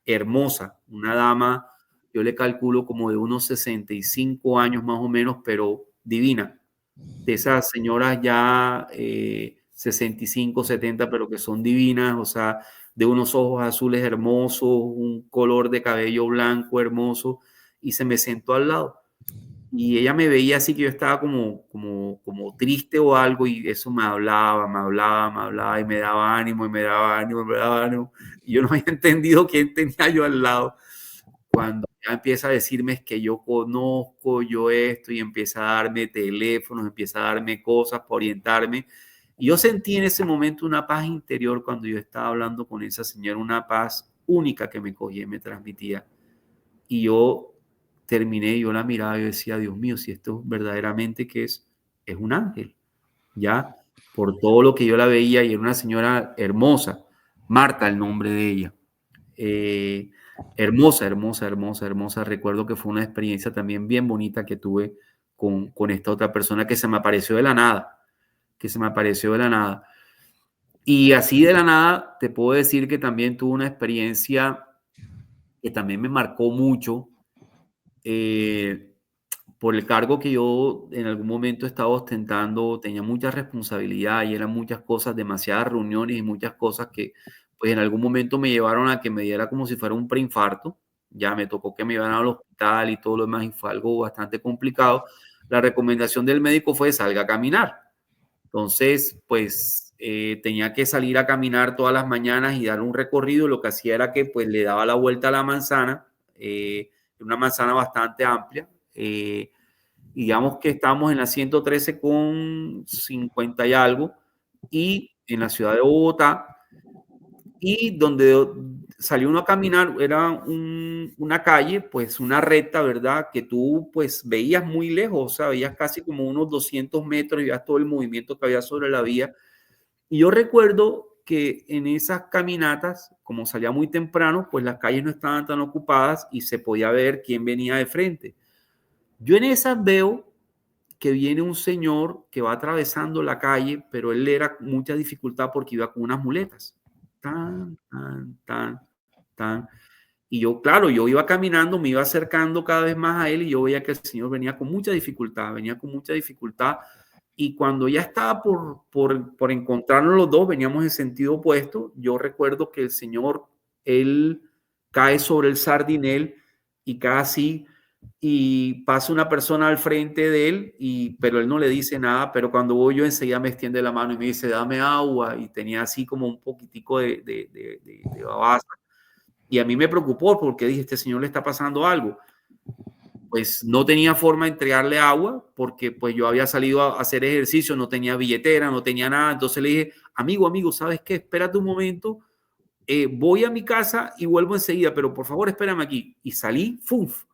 hermosa, una dama, yo le calculo como de unos 65 años más o menos, pero divina. De esas señoras ya 65, 70, pero que son divinas, o sea, de unos ojos azules hermosos, un color de cabello blanco hermoso, y se me sentó al lado. Y ella me veía así que yo estaba como triste o algo, y eso me hablaba, y me daba ánimo, y me daba ánimo, y me daba ánimo. Y yo no había entendido quién tenía yo al lado. Cuando ya empieza a decirme es que yo conozco, yo esto, y empieza a darme teléfonos, empieza a darme cosas para orientarme. Y yo sentí en ese momento una paz interior cuando yo estaba hablando con esa señora, una paz única que me cogía y me transmitía. Y yo terminé, yo la miraba y yo decía, Dios mío, si esto verdaderamente que es un ángel, ya, por todo lo que yo la veía, y era una señora hermosa, Marta el nombre de ella. Hermosa, hermosa, hermosa, hermosa. Recuerdo que fue una experiencia también bien bonita que tuve con esta otra persona que se me apareció de la nada, que se me apareció de la nada. Y así de la nada te puedo decir que también tuve una experiencia que también me marcó mucho, por el cargo que yo en algún momento estaba ostentando, tenía mucha responsabilidad y eran muchas cosas, demasiadas reuniones y muchas cosas que pues en algún momento me llevaron a que me diera como si fuera un preinfarto. Ya me tocó que me iban al hospital y todo lo demás y fue algo bastante complicado. La recomendación del médico fue salga a caminar. Entonces, pues tenía que salir a caminar todas las mañanas y dar un recorrido. Lo que hacía era que pues le daba la vuelta a la manzana, una manzana bastante amplia. Digamos que estamos en la 113 con 50 y algo, y en la ciudad de Bogotá, y donde salió uno a caminar era una calle, pues una recta, ¿verdad? Que tú pues veías muy lejos, o sea, veías casi como unos 200 metros y veías todo el movimiento que había sobre la vía. Y yo recuerdo que en esas caminatas, como salía muy temprano, pues las calles no estaban tan ocupadas y se podía ver quién venía de frente. Yo en esas veo que viene un señor que va atravesando la calle, pero él era con mucha dificultad porque iba con unas muletas. Tan, tan, tan, tan. Y yo, claro, yo iba caminando, me iba acercando cada vez más a él y yo veía que el señor venía con mucha dificultad, venía con mucha dificultad. Y cuando ya estaba por encontrarnos los dos, veníamos en sentido opuesto, yo recuerdo que el señor, él cae sobre el sardinel y cae así y pasa una persona al frente de él, pero él no le dice nada, pero cuando voy yo enseguida me extiende la mano y me dice, dame agua, y tenía así como un poquitico de babasa. Y a mí me preocupó porque dije, este señor le está pasando algo. Pues no tenía forma de entregarle agua porque pues yo había salido a hacer ejercicio, no tenía billetera, no tenía nada. Entonces le dije, amigo, ¿sabes qué? Espérate un momento, voy a mi casa y vuelvo enseguida, pero por favor espérame aquí. Y salí, ¡fuf!,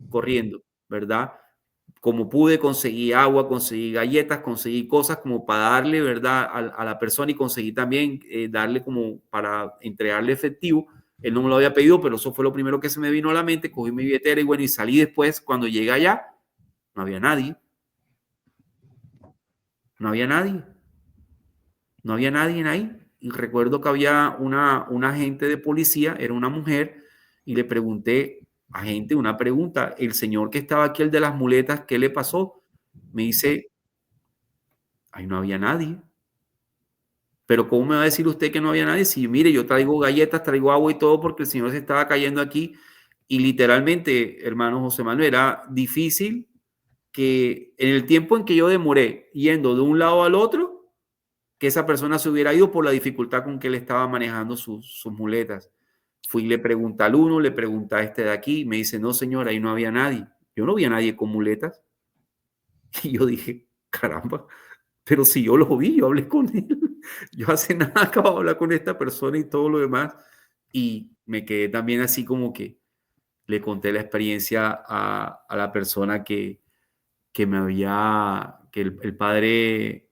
corriendo, ¿verdad? Como pude, conseguí agua, conseguí galletas, conseguí cosas como para darle, ¿verdad?, a la persona, y conseguí también darle como para entregarle efectivo. Él no me lo había pedido, pero eso fue lo primero que se me vino a la mente. Cogí mi billetera y bueno, y salí después. Cuando llegué allá, no había nadie. No había nadie. No había nadie ahí. Y recuerdo que había una agente de policía, era una mujer, y le pregunté, agente, una pregunta, el señor que estaba aquí, el de las muletas, ¿qué le pasó? Me dice, ahí no había nadie. Pero ¿cómo me va a decir usted que no había nadie? Si mire, yo traigo galletas, traigo agua y todo porque el señor se estaba cayendo aquí. Y literalmente, hermano José Manuel, era difícil que en el tiempo en que yo demoré yendo de un lado al otro, que esa persona se hubiera ido por la dificultad con que él estaba manejando sus muletas. Fui y le pregunté al uno, le pregunté a este de aquí, y me dice, no señor, ahí no había nadie. Yo no vi a nadie con muletas. Y yo dije, caramba, pero si yo lo vi, yo hablé con él. Yo hace nada acabo de hablar con esta persona y todo lo demás. Y me quedé también así como que le conté la experiencia a la persona que me había, que el padre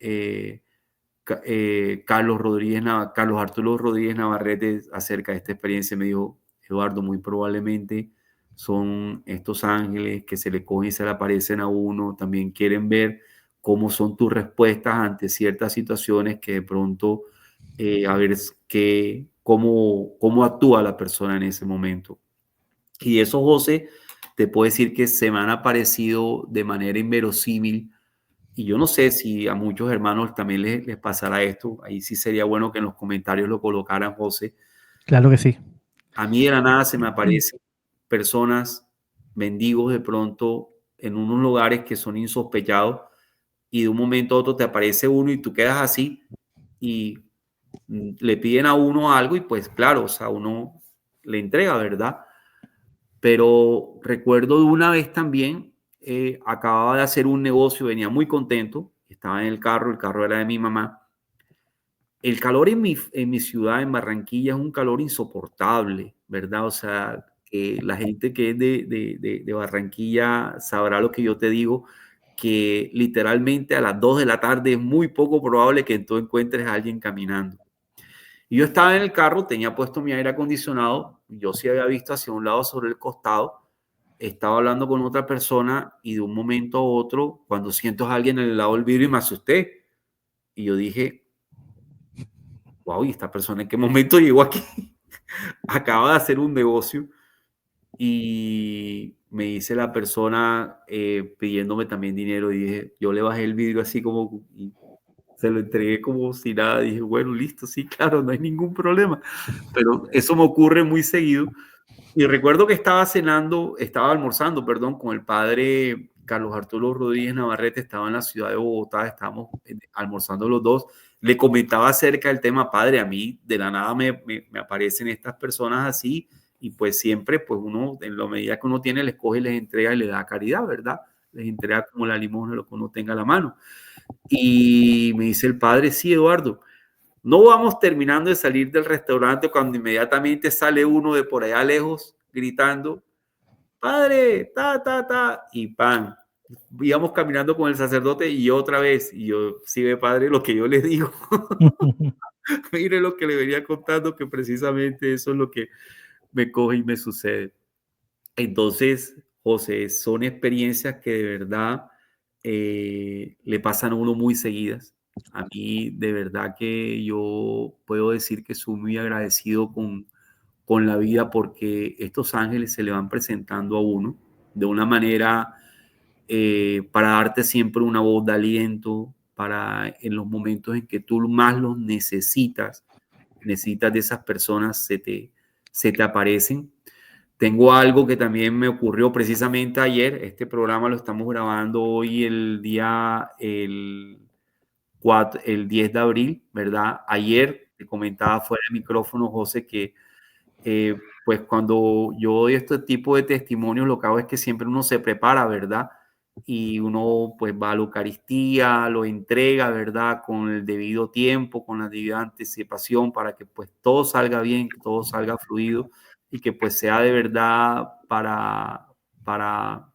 Carlos Arturo Rodríguez Navarrete, acerca de esta experiencia. Me dijo, Eduardo, muy probablemente son estos ángeles que se le cogen y se le aparecen a uno, también quieren ver cómo son tus respuestas ante ciertas situaciones que de pronto, a ver cómo actúa la persona en ese momento. Y eso, José, te puedo decir que se me han aparecido de manera inverosímil, y yo no sé si a muchos hermanos también les pasará esto. Ahí sí sería bueno que en los comentarios lo colocaran, José. Claro que sí. A mí de la nada se me aparecen personas, mendigos de pronto, en unos lugares que son insospechados, y de un momento a otro te aparece uno y tú quedas así y le piden a uno algo y pues claro, o sea, uno le entrega, ¿verdad? Pero recuerdo de una vez también, acababa de hacer un negocio, venía muy contento, estaba en el carro era de mi mamá. El calor en mi ciudad, en Barranquilla, es un calor insoportable, ¿verdad? O sea, que la gente que es de Barranquilla sabrá lo que yo te digo, que literalmente a las 2 de la tarde es muy poco probable que tú encuentres a alguien caminando. Y yo estaba en el carro, tenía puesto mi aire acondicionado, yo sí había visto hacia un lado sobre el costado, estaba hablando con otra persona y de un momento a otro, cuando siento a alguien en el lado del vidrio, y me asusté. Y yo dije, wow, ¿y esta persona en qué momento llegó aquí? Acaba de hacer un negocio y me dice la persona pidiéndome también dinero y dije, yo le bajé el vidrio así como y se lo entregué como si nada. Dije, bueno, listo, sí, claro, no hay ningún problema. Pero eso me ocurre muy seguido. Y recuerdo que estaba almorzando, perdón, con el padre Carlos Arturo Rodríguez Navarrete, estaba en la ciudad de Bogotá, estábamos almorzando los dos. Le comentaba acerca del tema, padre, a mí de la nada me aparecen estas personas así, y pues siempre, pues uno, en la medida que uno tiene, les coge, les entrega y le da caridad, ¿verdad? Les entrega como la limosna lo que uno tenga a la mano. Y me dice el padre, sí, Eduardo, no vamos terminando de salir del restaurante cuando inmediatamente sale uno de por allá lejos gritando, padre, ta, ta, ta, y pan. Íbamos caminando con el sacerdote y otra vez, y yo, sí ve, padre, lo que yo le digo. Mire lo que le venía contando, que precisamente eso es lo que me coge y me sucede. Entonces, José, son experiencias que de verdad le pasan a uno muy seguidas. A mí, de verdad que yo puedo decir que soy muy agradecido con la vida porque estos ángeles se le van presentando a uno de una manera para darte siempre una voz de aliento, para en los momentos en que tú más los necesitas de esas personas, se te aparecen. Tengo algo que también me ocurrió precisamente ayer. Este programa lo estamos grabando hoy el 10 de abril, ¿verdad? Ayer te comentaba fuera del micrófono, José, que pues cuando yo doy este tipo de testimonios, lo que hago es que siempre uno se prepara, ¿verdad? Y uno pues va a la Eucaristía, lo entrega, ¿verdad? Con el debido tiempo, con la debida anticipación para que pues todo salga bien, que todo salga fluido y que pues sea de verdad para, para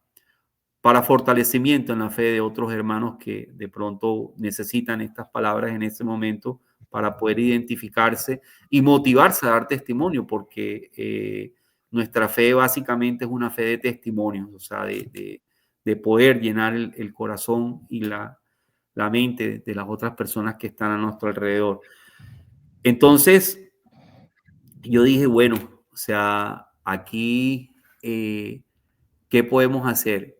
fortalecimiento en la fe de otros hermanos que de pronto necesitan estas palabras en este momento para poder identificarse y motivarse a dar testimonio, porque nuestra fe básicamente es una fe de testimonios, o sea, de poder llenar el corazón y la mente de las otras personas que están a nuestro alrededor. Entonces, yo dije, bueno, o sea, aquí, ¿qué podemos hacer?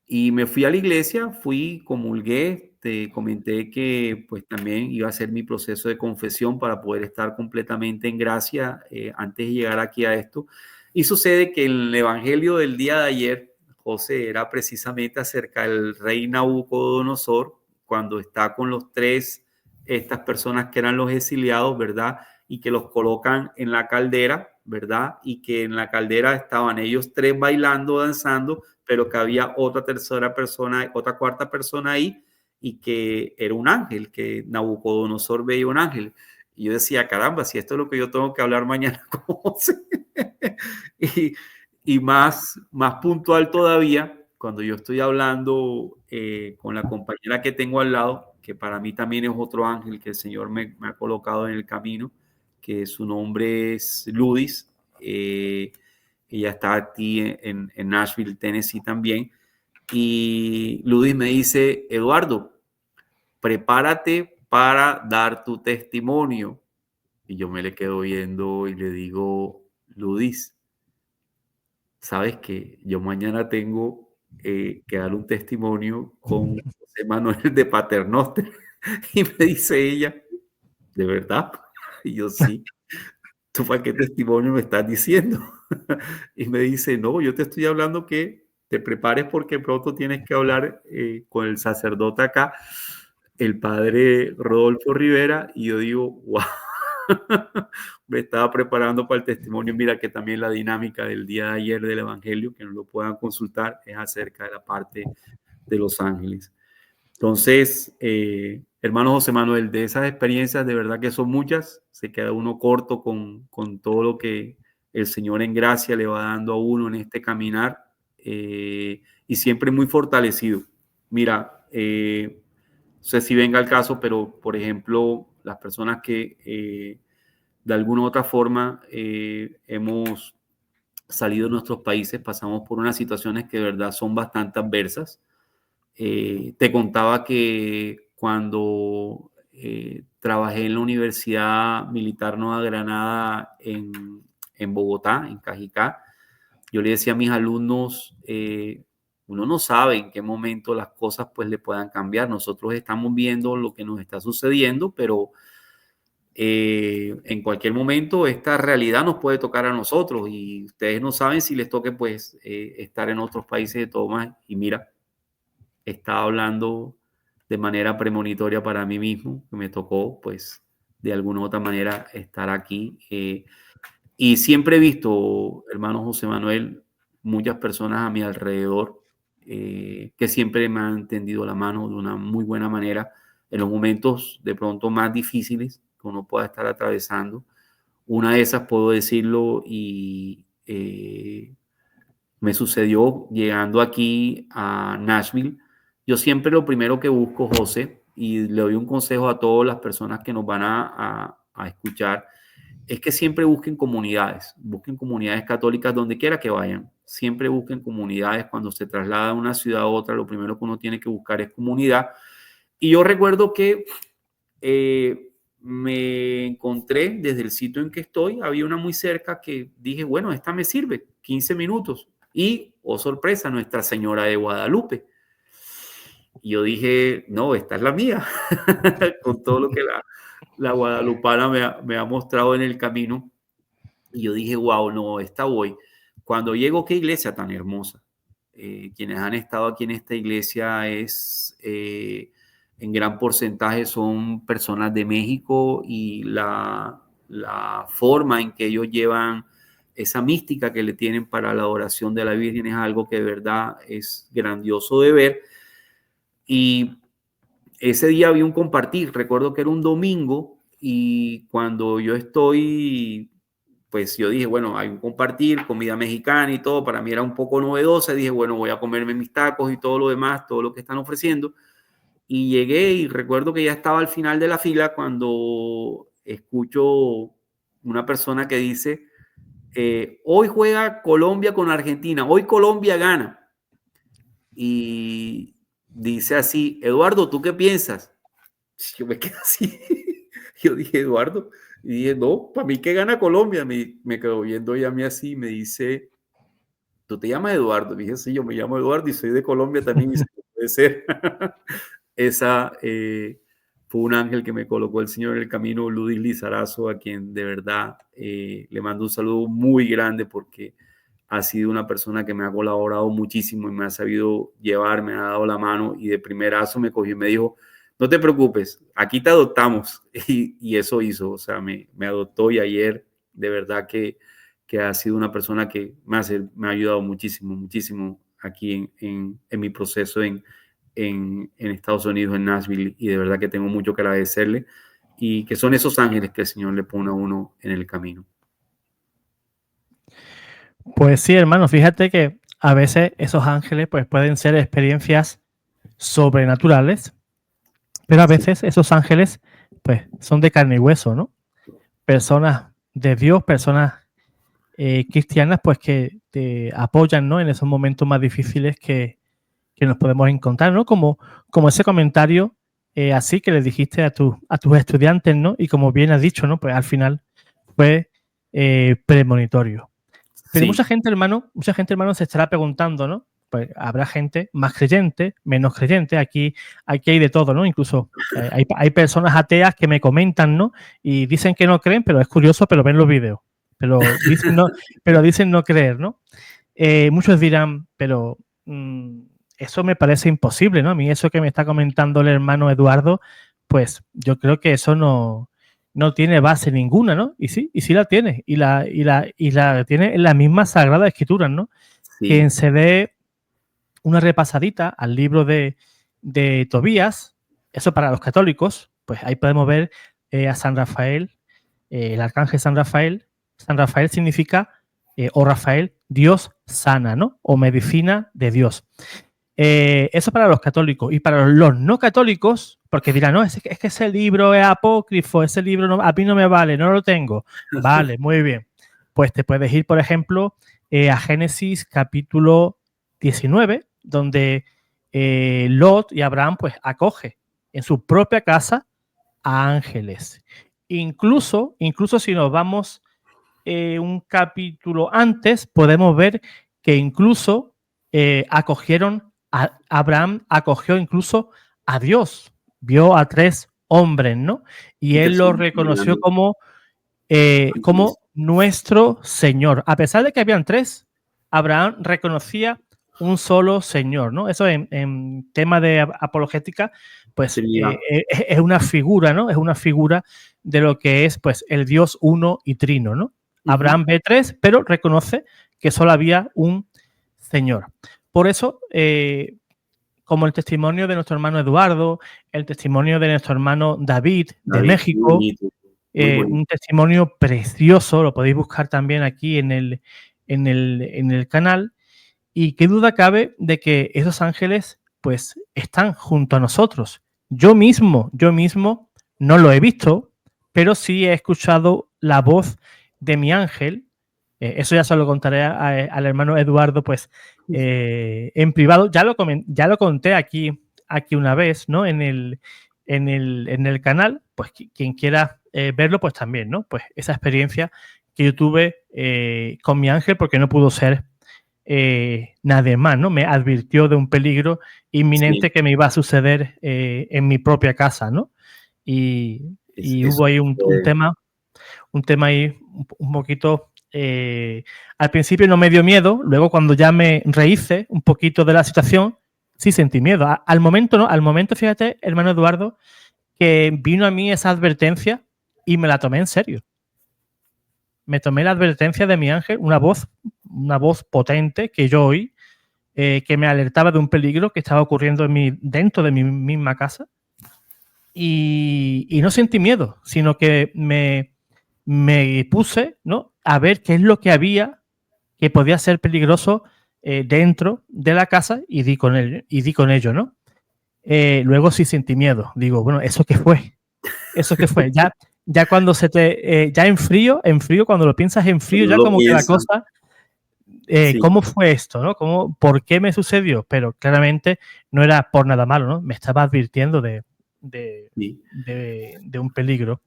Y me fui a la iglesia, fui, comulgué, te comenté que pues también iba a hacer mi proceso de confesión para poder estar completamente en gracia antes de llegar aquí a esto. Y sucede que el evangelio del día de ayer, José, era precisamente acerca del rey Nabucodonosor, cuando está con los tres, estas personas que eran los exiliados, ¿verdad? Y que los colocan en la caldera, ¿verdad? Y que en la caldera estaban ellos tres bailando, danzando, pero que había otra tercera persona, otra cuarta persona ahí, y que era un ángel, que Nabucodonosor veía un ángel. Y yo decía, caramba, si esto es lo que yo tengo que hablar mañana, ¿cómo se? y, y más puntual todavía, cuando yo estoy hablando con la compañera que tengo al lado, que para mí también es otro ángel que el Señor me ha colocado en el camino, que su nombre es Ludis. Ella está aquí en Nashville, Tennessee también. Y Ludis me dice, Eduardo, prepárate para dar tu testimonio. Y yo me le quedo viendo y le digo, Ludis, sabes que yo mañana tengo que dar un testimonio con José Manuel de Paternoster. Y me dice ella, ¿de verdad? Y yo sí. ¿Tú para qué testimonio me estás diciendo? Y me dice, no, yo te estoy hablando que te prepares porque pronto tienes que hablar con el sacerdote acá, el padre Rodolfo Rivera. Y yo digo, wow, me estaba preparando para el testimonio. Mira que también la dinámica del día de ayer del Evangelio, que no lo puedan consultar, es acerca de la parte de los ángeles. Entonces, hermano José Manuel, de esas experiencias, de verdad que son muchas, se queda uno corto con todo lo que el Señor en gracia le va dando a uno en este caminar y siempre muy fortalecido. Mira, no sé si venga el caso, pero por ejemplo, las personas que de alguna u otra forma hemos salido de nuestros países, pasamos por unas situaciones que de verdad son bastante adversas. Te contaba que cuando trabajé en la Universidad Militar Nueva Granada en Bogotá, en Cajicá, yo le decía a mis alumnos, uno no sabe en qué momento las cosas pues le puedan cambiar. Nosotros estamos viendo lo que nos está sucediendo, pero en cualquier momento esta realidad nos puede tocar a nosotros y ustedes no saben si les toque pues estar en otros países de tomas. Y mira, estaba hablando de manera premonitoria para mí mismo, que me tocó pues de alguna u otra manera estar aquí. Y siempre he visto, hermano José Manuel, muchas personas a mi alrededor que siempre me han tendido la mano de una muy buena manera en los momentos de pronto más difíciles que uno pueda estar atravesando. Una de esas puedo decirlo y me sucedió llegando aquí a Nashville. Yo siempre lo primero que busco, José, y le doy un consejo a todas las personas que nos van a escuchar, es que siempre busquen comunidades católicas donde quiera que vayan. Siempre busquen comunidades. Cuando se traslada de una ciudad a otra, lo primero que uno tiene que buscar es comunidad. Y yo recuerdo que me encontré desde el sitio en que estoy, había una muy cerca que dije, bueno, esta me sirve, 15 minutos. Y, oh sorpresa, Nuestra Señora de Guadalupe. Y yo dije, no, esta es la mía, con todo lo que la guadalupana me ha mostrado en el camino. Y yo dije, wow, no, esta voy. Cuando llego, qué iglesia tan hermosa. Quienes han estado aquí en esta iglesia en gran porcentaje son personas de México y la forma en que ellos llevan esa mística que le tienen para la adoración de la Virgen es algo que de verdad es grandioso de ver. Y ese día había un compartir, recuerdo que era un domingo y cuando yo estoy, pues yo dije, bueno, hay un compartir, comida mexicana y todo, para mí era un poco novedosa, dije, bueno, voy a comerme mis tacos y todo lo demás, todo lo que están ofreciendo. Y llegué y recuerdo que ya estaba al final de la fila cuando escucho una persona que dice, hoy juega Colombia con Argentina, hoy Colombia gana. Y dice así, Eduardo, ¿tú qué piensas? Yo me quedé así. Yo dije, Eduardo, y dije, no, para mí que gana Colombia. Me quedo viendo ella a mí así, me dice, ¿tú te llamas Eduardo? Dije, sí, yo me llamo Eduardo y soy de Colombia también. Y dice, puede ser. Esa fue un ángel que me colocó el Señor en el camino, Ludis Lizarazo, a quien de verdad le mando un saludo muy grande porque ha sido una persona que me ha colaborado muchísimo y me ha sabido llevar, me ha dado la mano y de primerazo me cogió y me dijo, no te preocupes, aquí te adoptamos. Y eso hizo, o sea, me adoptó y ayer de verdad que ha sido una persona que me ha ayudado muchísimo, muchísimo aquí en mi proceso en Estados Unidos, en Nashville, y de verdad que tengo mucho que agradecerle y que son esos ángeles que el Señor le pone a uno en el camino. Pues sí, hermano, fíjate que a veces esos ángeles pues, pueden ser experiencias sobrenaturales, pero a veces esos ángeles pues, son de carne y hueso, ¿no? Personas de Dios, personas cristianas pues que te apoyan, ¿no? En esos momentos más difíciles que nos podemos encontrar, ¿no? Como ese comentario así que le dijiste a tus estudiantes, ¿no? Y como bien has dicho, ¿no? Pues al final fue premonitorio. Pero Sí. mucha gente, hermano, se estará preguntando, ¿no? Pues habrá gente más creyente, menos creyente. Aquí hay de todo, ¿no? Incluso hay personas ateas que me comentan, ¿no? Y dicen que no creen, pero es curioso, pero ven los vídeos. Pero dicen no creer, ¿no? Muchos dirán, pero eso me parece imposible, ¿no? A mí eso que me está comentando el hermano Eduardo, pues yo creo que eso no tiene base ninguna, ¿no? Y sí la tiene. Y la tiene en las mismas Sagradas Escrituras, ¿no? Sí. Quien se dé una repasadita al libro de Tobías, eso para los católicos, pues ahí podemos ver a San Rafael, el arcángel San Rafael. San Rafael significa, o Rafael, Dios sana, ¿no? O medicina de Dios. Eso para los católicos. Y para los no católicos, porque dirán, no, es que ese libro es apócrifo, ese libro no, a mí no me vale, no lo tengo. Vale, muy bien. Pues te puedes ir, por ejemplo, a Génesis capítulo 19, donde Lot y Abraham pues acoge en su propia casa a ángeles. Incluso si nos vamos un capítulo antes, podemos ver que incluso Abraham acogió incluso a Dios, vio a 3 hombres, ¿no? Y Y que él lo son reconoció caminando como ángeles. nuestro Señor. A pesar de que habían 3, Abraham reconocía un solo Señor, ¿no? Eso en tema de apologética, pues Trinidad. es una figura, ¿no? Es una figura de lo que es, pues, el Dios uno y trino, ¿no? Ujú. Abraham ve 3, pero reconoce que solo había un Señor. Por eso, como el testimonio de nuestro hermano Eduardo, el testimonio de nuestro hermano David de David, muy México, bonito, muy bonito. un testimonio precioso, lo podéis buscar también aquí en el canal, y qué duda cabe de que esos ángeles pues están junto a nosotros. Yo mismo no lo he visto, pero sí he escuchado la voz de mi ángel. Eso ya se lo contaré al hermano Eduardo, pues en privado. Ya lo conté aquí una vez, ¿no? En el canal, pues quien quiera verlo, pues también, ¿no? Pues esa experiencia que yo tuve con mi ángel, porque no pudo ser nadie más, ¿no? Me advirtió de un peligro Sí, inminente que me iba a suceder en mi propia casa, ¿no? Y eso hubo ahí fue, un tema ahí un poquito. Al principio no me dio miedo, luego cuando ya me rehice un poquito de la situación, sí sentí miedo. Al momento, ¿no? Al momento, fíjate, hermano Eduardo, que vino a mí esa advertencia y me la tomé en serio. Me tomé la advertencia de mi ángel, una voz potente que yo oí, que me alertaba de un peligro que estaba ocurriendo dentro de mi misma casa. Y no sentí miedo, sino que me puse, ¿no?, a ver qué es lo que había que podía ser peligroso dentro de la casa y di con ello, ¿no? Luego sí sentí miedo. Digo, bueno, ¿eso qué fue? ¿Eso qué fue? Ya cuando ya en frío, cuando lo piensas en frío, cuando ya lo como que la piensan, cosa sí, ¿cómo fue esto? ¿No? ¿Por qué me sucedió? Pero claramente no era por nada malo, ¿no? Me estaba advirtiendo de, sí. de un peligro.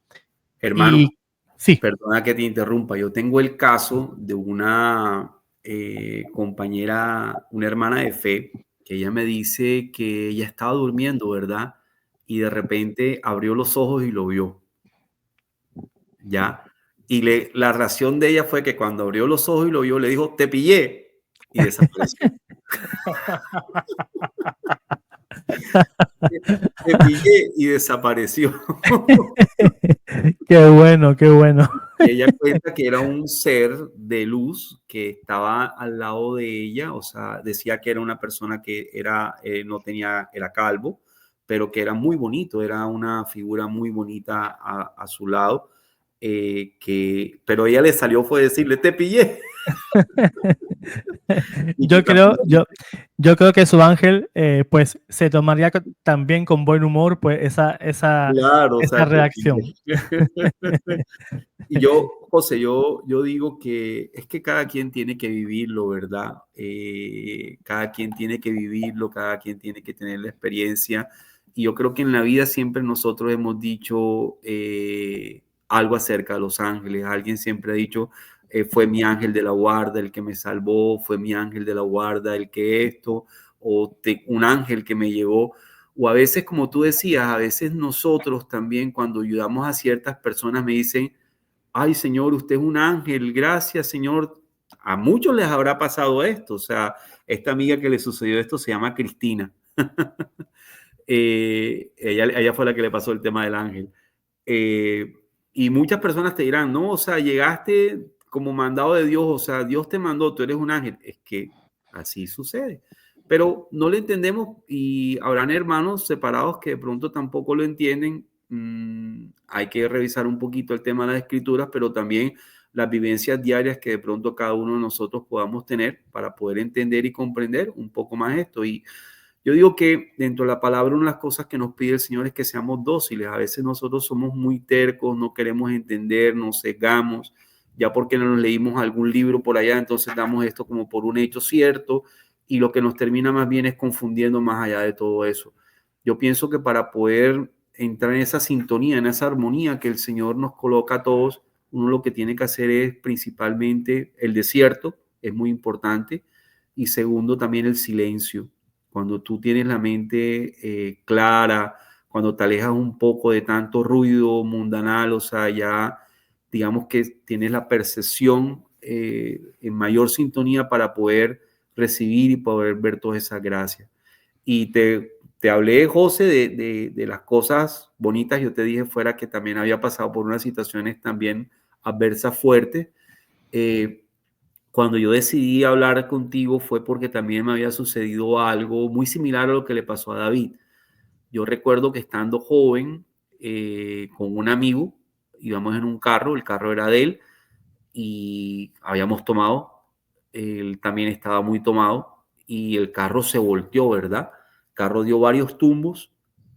Hermano, Y sí, perdona que te interrumpa, yo tengo el caso de una compañera, una hermana de fe, que ella me dice que ella estaba durmiendo, ¿verdad? Y de repente abrió los ojos y lo vio, ¿ya? Y la reacción de ella fue que cuando abrió los ojos y lo vio, le dijo, te pillé, y desapareció. Te pillé y desapareció. qué bueno, qué bueno. Y ella cuenta que era un ser de luz que estaba al lado de ella, o sea, decía que era una persona que era, no tenía, era calvo, pero que era muy bonito, era una figura muy bonita a su lado, pero ella le salió fue decirle, te pillé. Y que Yo creo, yo, yo creo que su ángel, pues, se tomaría también con buen humor, pues, claro, o esa sea, te pillé. reacción. Y yo, José, yo digo que es que cada quien tiene que vivirlo, ¿verdad? Cada quien tiene que vivirlo, cada quien tiene que tener la experiencia. Y yo creo que en la vida siempre nosotros hemos dicho algo acerca de los ángeles. Alguien siempre ha dicho, fue mi ángel de la guarda el que me salvó, fue mi ángel de la guarda el que esto, un ángel que me llevó. O a veces, como tú decías, a veces nosotros también cuando ayudamos a ciertas personas me dicen, ay Señor, usted es un ángel, gracias Señor. A muchos les habrá pasado esto, o sea, esta amiga que le sucedió esto se llama Cristina. Ella fue la que le pasó el tema del ángel. Eh, y muchas personas te dirán, no, o sea, llegaste como mandado de Dios, o sea, Dios te mandó, tú eres un ángel. Es que así sucede. Pero no lo entendemos y habrán hermanos separados que de pronto tampoco lo entienden. Hay que revisar un poquito el tema de las escrituras, pero también las vivencias diarias que de pronto cada uno de nosotros podamos tener para poder entender y comprender un poco más esto. Y yo digo que dentro de la palabra una de las cosas que nos pide el Señor es que seamos dóciles. A veces nosotros somos muy tercos, no queremos entender, nos cegamos, ya porque no nos leímos algún libro por allá, entonces damos esto como por un hecho cierto y lo que nos termina más bien es confundiendo más allá de todo eso. Yo pienso que para poder entrar en esa sintonía, en esa armonía que el Señor nos coloca a todos, uno lo que tiene que hacer es principalmente el desierto, es muy importante, y segundo también el silencio. Cuando tú tienes la mente clara, cuando te alejas un poco de tanto ruido mundanal, o sea, ya digamos que tienes la percepción en mayor sintonía para poder recibir y poder ver todas esas gracias. Y te hablé, José, de las cosas bonitas. Yo te dije fuera que también había pasado por unas situaciones también adversas fuertes. Cuando yo decidí hablar contigo fue porque también me había sucedido algo muy similar a lo que le pasó a David. Yo recuerdo que estando joven, con un amigo, íbamos en un carro, el carro era de él, y habíamos tomado, él también estaba muy tomado, y el carro se volteó, ¿verdad? El carro dio varios tumbos,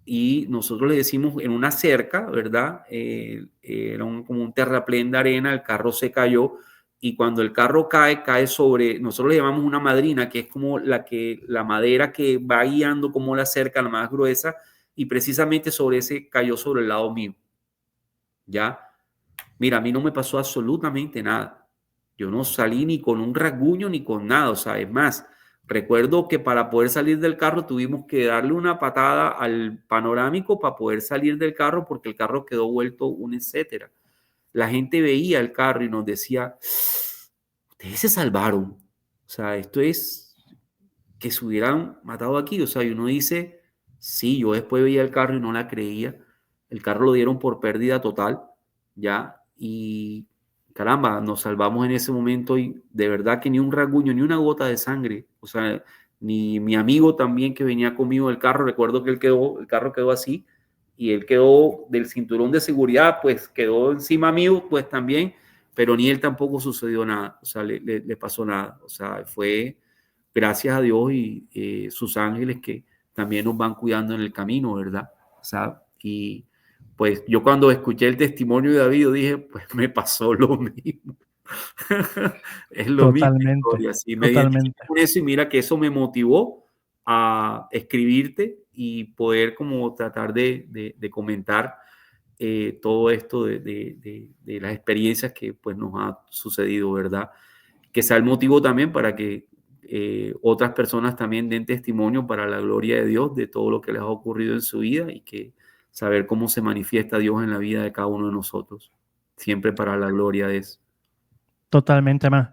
y nosotros le decimos en una cerca, ¿verdad? Era como un terraplén de arena, el carro se cayó, y cuando el carro cae, cae sobre, nosotros le llamamos una madrina, que es como la madera que va guiando como la cerca, la más gruesa, y precisamente sobre ese cayó sobre el lado mío, ¿ya? Mira, a mí no me pasó absolutamente nada. Yo no salí ni con un rasguño ni con nada. O sea, es más, recuerdo que para poder salir del carro tuvimos que darle una patada al panorámico para poder salir del carro porque el carro quedó vuelto un etcétera. La gente veía el carro y nos decía, ustedes se salvaron. O sea, esto es que se hubieran matado aquí. O sea, y uno dice, sí, yo después veía el carro y no la creía. El carro lo dieron por pérdida total, ya, y caramba, nos salvamos en ese momento y de verdad que ni un rasguño, ni una gota de sangre. O sea, ni mi amigo también que venía conmigo del carro, recuerdo que el carro quedó así y él quedó del cinturón de seguridad, pues quedó encima mío, pues también, pero ni él tampoco sucedió nada, o sea, le pasó nada. O sea, fue gracias a Dios y sus ángeles que también nos van cuidando en el camino, ¿verdad? O sea, y pues yo cuando escuché el testimonio de David, dije, pues me pasó lo mismo. Es lo mismo Totalmente, historia. Sí, me identifico totalmente. con eso y mira que eso me motivó a escribirte y poder como tratar de comentar todo esto de las experiencias que pues nos ha sucedido, ¿verdad? Que sea el motivo también para que otras personas también den testimonio para la gloria de Dios de todo lo que les ha ocurrido en su vida y que saber cómo se manifiesta Dios en la vida de cada uno de nosotros, siempre para la gloria de eso. Totalmente más.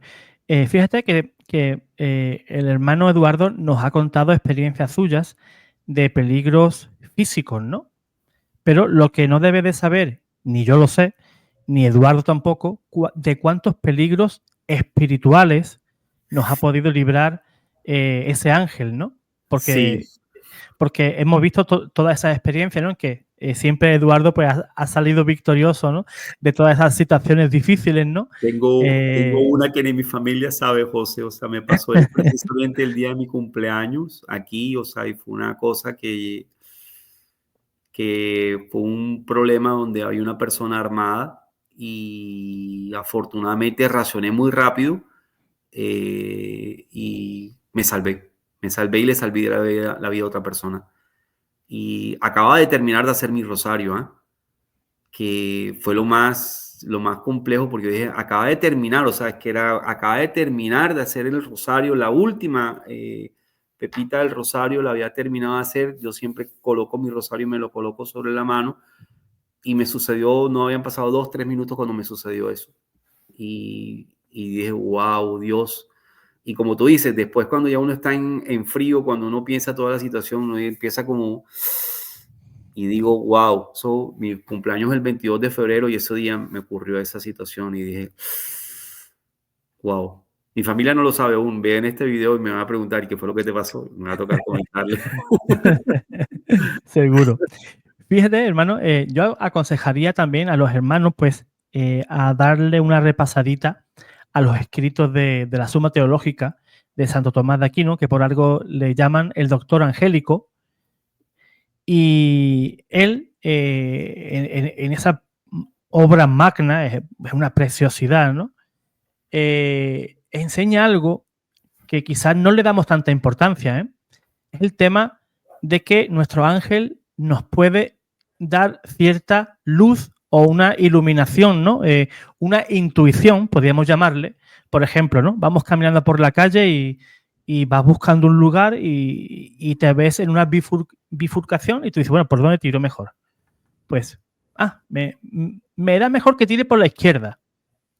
Fíjate que el hermano Eduardo nos ha contado experiencias suyas de peligros físicos, ¿no? Pero lo que no debe de saber, ni yo lo sé, ni Eduardo tampoco, de cuántos peligros espirituales nos ha podido librar ese ángel, ¿no? Sí, Porque hemos visto todas esas experiencias, ¿no? En que siempre Eduardo pues, ha salido victorioso, ¿no? De todas esas situaciones difíciles, ¿no? tengo una que ni mi familia sabe, José, o sea, me pasó precisamente el día de mi cumpleaños aquí, o sea, y fue una cosa que fue un problema donde había una persona armada y afortunadamente reaccioné muy rápido y me salvé y le salvé la vida a otra persona. Y acababa de terminar de hacer mi rosario, ¿eh? Que fue lo más complejo porque yo dije, acaba de terminar, o sea, es que acaba de terminar de hacer el rosario, la última pepita del rosario la había terminado de hacer, yo siempre coloco mi rosario y me lo coloco sobre la mano y me sucedió, no habían pasado 2, 3 minutos cuando me sucedió eso. Y dije, wow, Dios. Y como tú dices, después cuando ya uno está en frío, cuando uno piensa toda la situación, uno empieza como y digo, wow, mi cumpleaños es el 22 de febrero y ese día me ocurrió esa situación y dije, wow. Mi familia no lo sabe aún, vean este video y me van a preguntar, ¿y qué fue lo que te pasó? Me va a tocar comentarle. Seguro. Fíjate, hermano, yo aconsejaría también a los hermanos, pues, a darle una repasadita a los escritos de la Suma Teológica de Santo Tomás de Aquino, que por algo le llaman el doctor angélico, y él, en esa obra magna, es una preciosidad, ¿no? Enseña algo que quizás no le damos tanta importancia, ¿eh? Es el tema de que nuestro ángel nos puede dar cierta luz o una iluminación, ¿no? Una intuición, podríamos llamarle. Por ejemplo, ¿no? Vamos caminando por la calle y vas buscando un lugar y te ves en una bifurcación y tú dices, bueno, ¿por dónde tiro mejor? Pues, me da mejor que tire por la izquierda.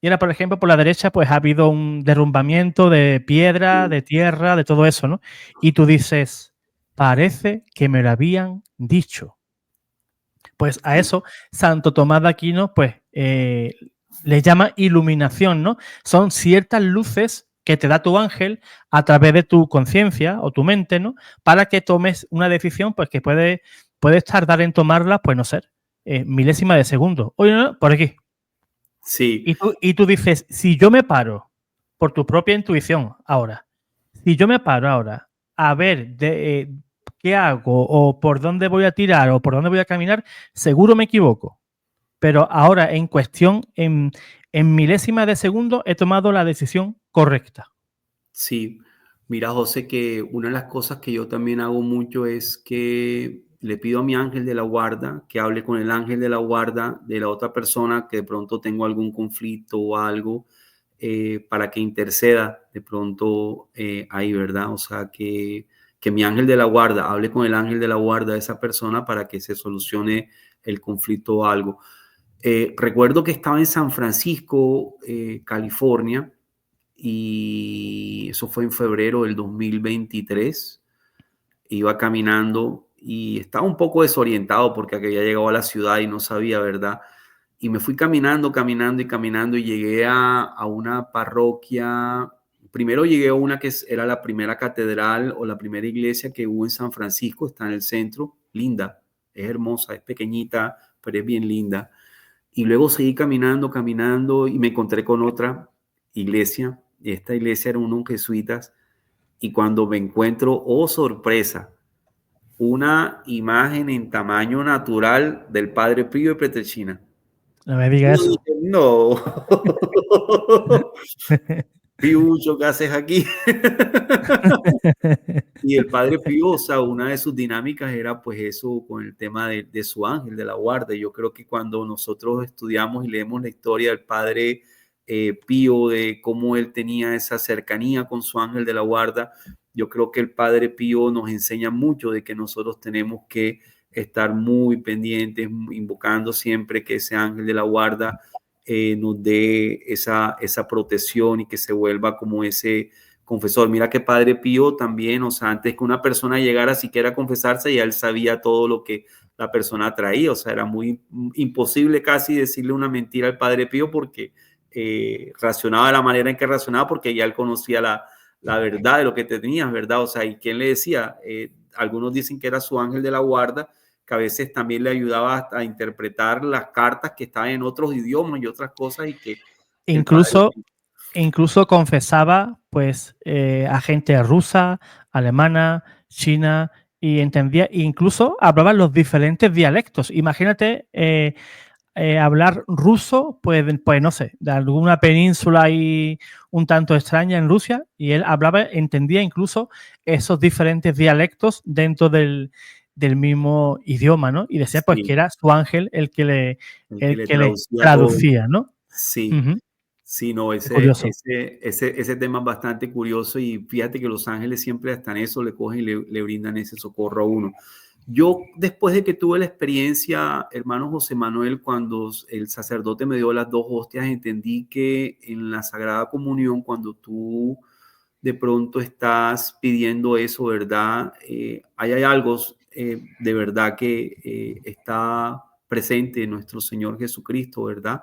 Y ahora, por ejemplo, por la derecha, pues ha habido un derrumbamiento de piedra, de tierra, de todo eso, ¿no? Y tú dices, parece que me lo habían dicho. Pues a eso Santo Tomás de Aquino, pues, le llama iluminación, ¿no? Son ciertas luces que te da tu ángel a través de tu conciencia o tu mente, ¿no? Para que tomes una decisión, pues, que puedes tardar en tomarla, pues, no sé, milésima de segundo. Oye, no, por aquí. Sí, Y tú dices, si yo me paro por tu propia intuición ahora, si yo me paro ahora a ver qué hago o por dónde voy a tirar o por dónde voy a caminar, seguro me equivoco. Pero ahora en cuestión, en milésima de segundo, he tomado la decisión correcta. sí. Mira, José, que una de las cosas que yo también hago mucho es que le pido a mi ángel de la guarda que hable con el ángel de la guarda de la otra persona que de pronto tengo algún conflicto o algo, para que interceda de pronto ahí, ¿verdad? O sea, que mi ángel de la guarda hable con el ángel de la guarda de esa persona para que se solucione el conflicto o algo. Recuerdo que estaba en San Francisco, California, y eso fue en febrero del 2023. Iba caminando y estaba un poco desorientado porque había llegado a la ciudad y no sabía, ¿verdad? Y me fui caminando, caminando y caminando y llegué a una parroquia. Primero llegué a una que era la primera catedral o la primera iglesia que hubo en San Francisco, está en el centro, linda, es hermosa, es pequeñita, pero es bien linda. Y luego seguí caminando, caminando y me encontré con otra iglesia. Esta iglesia era unos jesuitas y cuando me encuentro, oh sorpresa, una imagen en tamaño natural del Padre Pío de Petrechina. No me Yo digas eso. dije, no. Piucho, ¿qué haces aquí? Y el Padre Pío, o sea, una de sus dinámicas era pues eso con el tema de su ángel de la guarda. Yo creo que cuando nosotros estudiamos y leemos la historia del Padre Pío, de cómo él tenía esa cercanía con su ángel de la guarda, yo creo que el Padre Pío nos enseña mucho de que nosotros tenemos que estar muy pendientes, invocando siempre que ese ángel de la guarda nos dé esa protección y que se vuelva como ese confesor. Mira que Padre Pío también, o sea, antes que una persona llegara siquiera a confesarse, ya él sabía todo lo que la persona traía, o sea, era muy imposible casi decirle una mentira al Padre Pío porque racionaba de la manera en que racionaba, porque ya él conocía la verdad de lo que tenías, ¿verdad? O sea, ¿y quién le decía? Algunos dicen que era su ángel de la guarda, que a veces también le ayudaba a interpretar las cartas que estaban en otros idiomas y otras cosas y que el Padre Incluso, incluso confesaba, pues, a gente rusa, alemana, china, y entendía, incluso hablaban los diferentes dialectos. Imagínate hablar ruso, pues no sé, de alguna península ahí un tanto extraña en Rusia, y él hablaba, entendía incluso esos diferentes dialectos dentro del mismo idioma, ¿no? Y decía pues que sí, era su ángel el que el le que le traducía todo. traducía, ¿no? Sí, Ujú. sí, no, Qué curioso. ese tema es bastante curioso y fíjate que los ángeles siempre hasta en eso le cogen y le brindan ese socorro a uno. Yo, después de que tuve la experiencia, hermano José Manuel, cuando el sacerdote me dio las dos hostias, entendí que en la Sagrada Comunión, cuando tú de pronto estás pidiendo eso, ¿verdad? Hay algo de verdad que está presente en nuestro Señor Jesucristo, ¿verdad?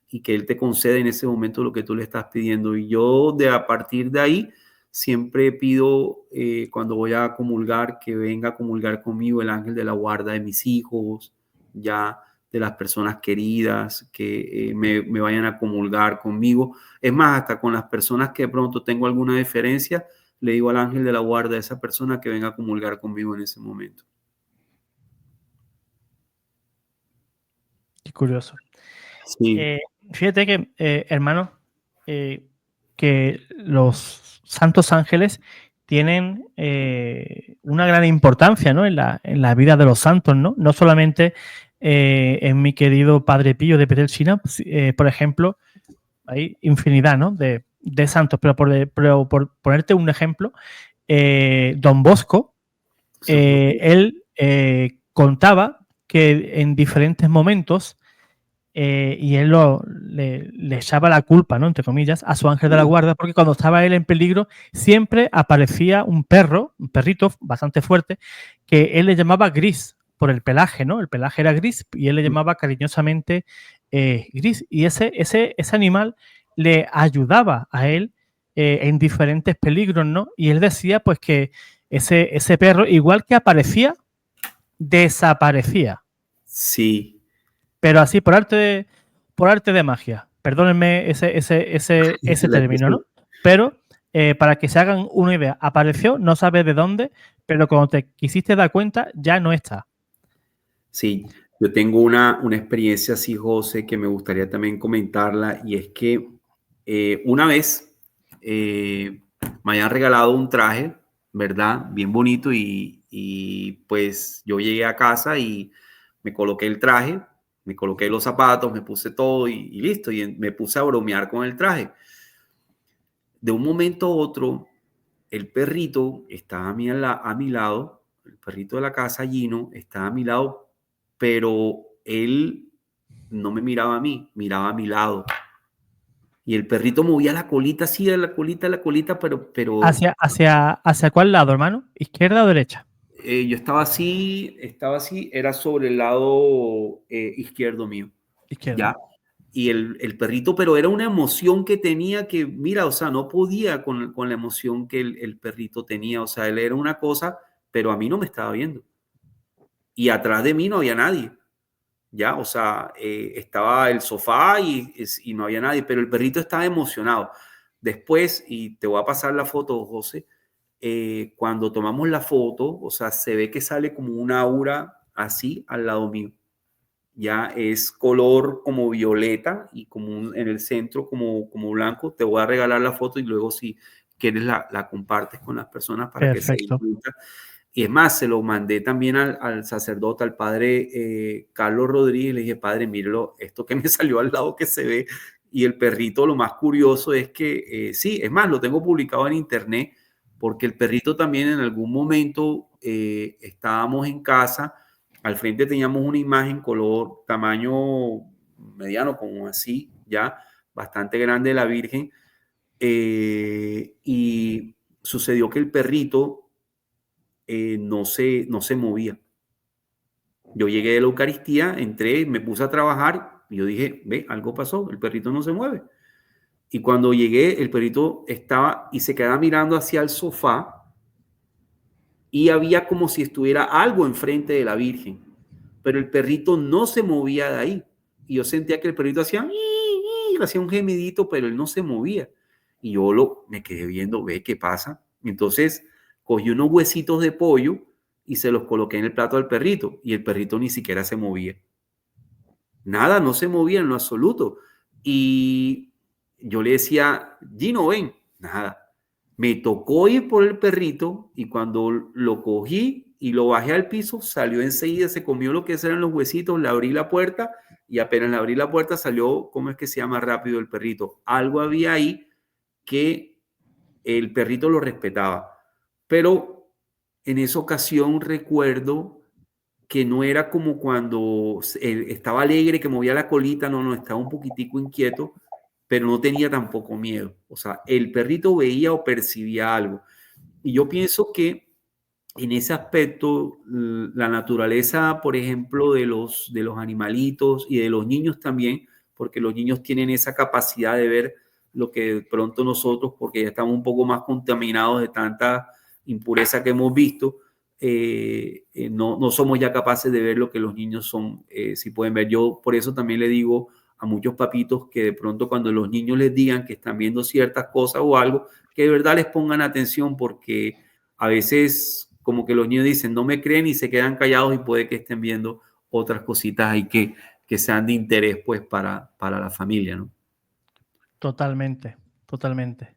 Y que Él te concede en ese momento lo que tú le estás pidiendo. Y yo a partir de ahí siempre pido cuando voy a comulgar que venga a comulgar conmigo el ángel de la guarda de mis hijos, ya de las personas queridas, que me vayan a comulgar conmigo. Es más, hasta con las personas que de pronto tengo alguna diferencia, le digo al ángel de la guarda a esa persona que venga a comulgar conmigo en ese momento. Qué curioso. Sí, Eh, Fíjate que, hermano, que los santos ángeles tienen una gran importancia, ¿no? En la vida de los santos, ¿no? No solamente en mi querido Padre Pío de Petrelcina, por ejemplo, hay infinidad, ¿no? de santos, pero por ponerte un ejemplo, Don Bosco, él contaba que en diferentes momentos, y él le echaba la culpa, ¿no? Entre comillas, a su ángel de la guarda, porque cuando estaba él en peligro, siempre aparecía un perrito bastante fuerte, que él le llamaba Gris, por el pelaje, ¿no? El pelaje era gris y él le llamaba cariñosamente Gris. Y ese animal le ayudaba a él en diferentes peligros, ¿no? Y él decía, pues, que ese perro, igual que aparecía, desaparecía. Sí. Pero así, por arte de magia. Perdónenme ese término, ¿no? Pero para que se hagan una idea, apareció, no sabes de dónde, pero cuando te quisiste dar cuenta, ya no está. Sí, yo tengo una experiencia así, José, que me gustaría también comentarla, y es que una vez me habían regalado un traje, ¿verdad? Bien bonito, y pues yo llegué a casa y me coloqué el traje, me coloqué los zapatos, me puse todo y listo, y me puse a bromear con el traje. De un momento a otro, el perrito estaba a mi lado, el perrito de la casa, Gino, estaba a mi lado, pero él no me miraba a mí, miraba a mi lado. Y el perrito movía la colita así, de la colita, pero ¿Hacia cuál lado, hermano? ¿Izquierda o derecha? yo estaba así, era sobre el lado izquierdo mío, Izquierda. ¿ya? Y el perrito, pero era una emoción que tenía que, mira, o sea, no podía con la emoción que el perrito tenía, o sea, él era una cosa, pero a mí no me estaba viendo. Y atrás de mí no había nadie, ¿ya? O sea, estaba el sofá y no había nadie, pero el perrito estaba emocionado. Después, y te voy a pasar la foto, José, cuando tomamos la foto, o sea, se ve que sale como una aura así al lado mío. Ya es color como violeta y como en el centro como blanco. Te voy a regalar la foto y luego si quieres la compartes con las personas para que se den Perfecto. cuenta. Y es más, se lo mandé también al sacerdote, al padre Carlos Rodríguez. Le dije, padre, mírelo, esto que me salió al lado que se ve. Y el perrito, lo más curioso es que, sí, es más, lo tengo publicado en internet, porque el perrito también en algún momento estábamos en casa, al frente teníamos una imagen color, tamaño mediano, como así, ya, bastante grande de la Virgen. Y sucedió que el perrito no se movía. Yo llegué de la Eucaristía, entré, me puse a trabajar y yo dije, ve, algo pasó, el perrito no se mueve. Y cuando llegué, el perrito estaba y se quedaba mirando hacia el sofá y había como si estuviera algo enfrente de la Virgen, pero el perrito no se movía de ahí. Y yo sentía que el perrito hacía un gemidito, pero él no se movía. Y yo me quedé viendo, ve qué pasa. Entonces cogí unos huesitos de pollo y se los coloqué en el plato al perrito y el perrito ni siquiera se movía. Nada, no se movía en lo absoluto. Y yo le decía, Gino, ven, nada. Me tocó ir por el perrito y cuando lo cogí y lo bajé al piso, salió enseguida, se comió lo que eran los huesitos, le abrí la puerta y apenas le abrí la puerta salió, ¿cómo es que se llama rápido el perrito? Algo había ahí que el perrito lo respetaba. Pero en esa ocasión recuerdo que no era como cuando él estaba alegre, que movía la colita, no, estaba un poquitico inquieto, pero no tenía tampoco miedo. O sea, el perrito veía o percibía algo. Y yo pienso que en ese aspecto, la naturaleza, por ejemplo, de los animalitos y de los niños también, porque los niños tienen esa capacidad de ver lo que de pronto nosotros, porque ya estamos un poco más contaminados de tanta impureza que hemos visto, no somos ya capaces de ver lo que los niños son, si pueden ver. Yo por eso también le digo a muchos papitos que de pronto cuando los niños les digan que están viendo ciertas cosas o algo, que de verdad les pongan atención porque a veces como que los niños dicen no me creen y se quedan callados y puede que estén viendo otras cositas ahí que sean de interés pues para la familia, ¿no? Totalmente, totalmente.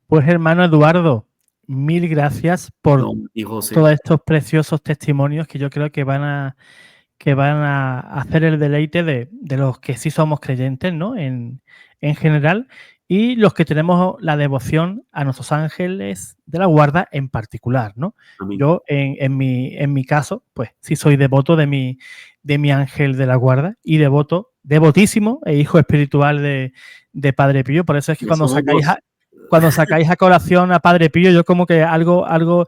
Pues hermano Eduardo, mil gracias por No, y José, todos estos preciosos testimonios que yo creo que que van a hacer el deleite de los que sí somos creyentes, ¿no? En general, y los que tenemos la devoción a nuestros ángeles de la guarda en particular, ¿no? Amén. Yo, en mi caso, pues sí soy devoto de mi ángel de la guarda y devotísimo e hijo espiritual de Padre Pío. Por eso es que Ya somos dos. cuando sacáis a colación a Padre Pío, yo como que algo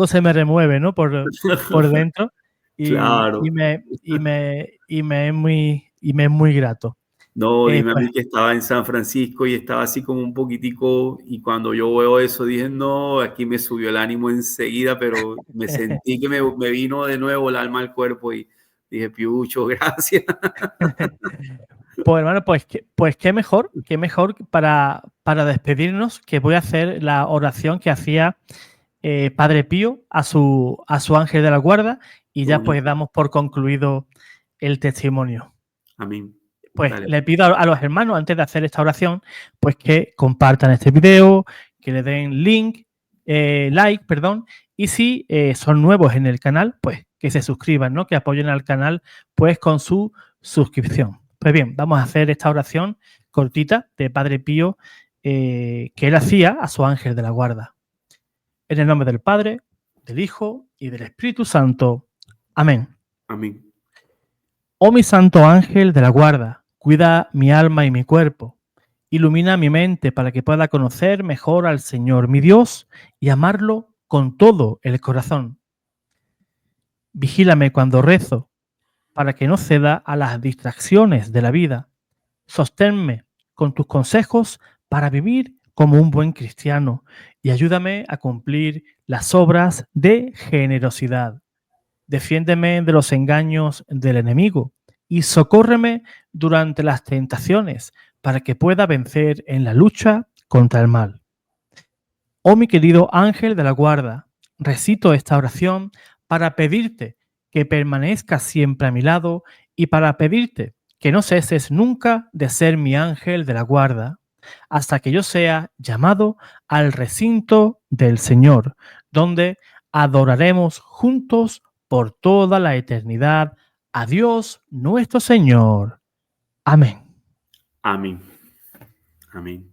se me remueve, ¿no? Por dentro Claro. y me es muy grato. No, dime a Pues mí que estaba en San Francisco y estaba así como un poquitico, y cuando yo veo eso dije, no, aquí me subió el ánimo enseguida, pero me sentí que me vino de nuevo el alma al cuerpo y dije, Piucho, gracias. Pues hermano, pues qué mejor para despedirnos, que voy a hacer la oración que hacía Padre Pío a su ángel de la guarda y Qué ya pues bonito. damos por concluido el testimonio. Amén. Pues Dale. le pido a los hermanos, antes de hacer esta oración, pues que compartan este video, que le den like, perdón, y si son nuevos en el canal, pues que se suscriban, ¿no? Que apoyen al canal, pues con su suscripción. Pues bien, vamos a hacer esta oración cortita de Padre Pío que él hacía a su ángel de la guarda. En el nombre del Padre, del Hijo y del Espíritu Santo. Amén. Amén. Oh mi santo ángel de la guarda, cuida mi alma y mi cuerpo. Ilumina mi mente para que pueda conocer mejor al Señor, mi Dios, y amarlo con todo el corazón. Vigílame cuando rezo, para que no ceda a las distracciones de la vida. Sosténme con tus consejos para vivir como un buen cristiano y ayúdame a cumplir las obras de generosidad. Defiéndeme de los engaños del enemigo y socórreme durante las tentaciones para que pueda vencer en la lucha contra el mal. Oh mi querido ángel de la guarda, recito esta oración para pedirte que permanezcas siempre a mi lado y para pedirte que no ceses nunca de ser mi ángel de la guarda hasta que yo sea llamado al recinto del Señor, donde adoraremos juntos por toda la eternidad a Dios nuestro Señor. Amén. Amén. Amén.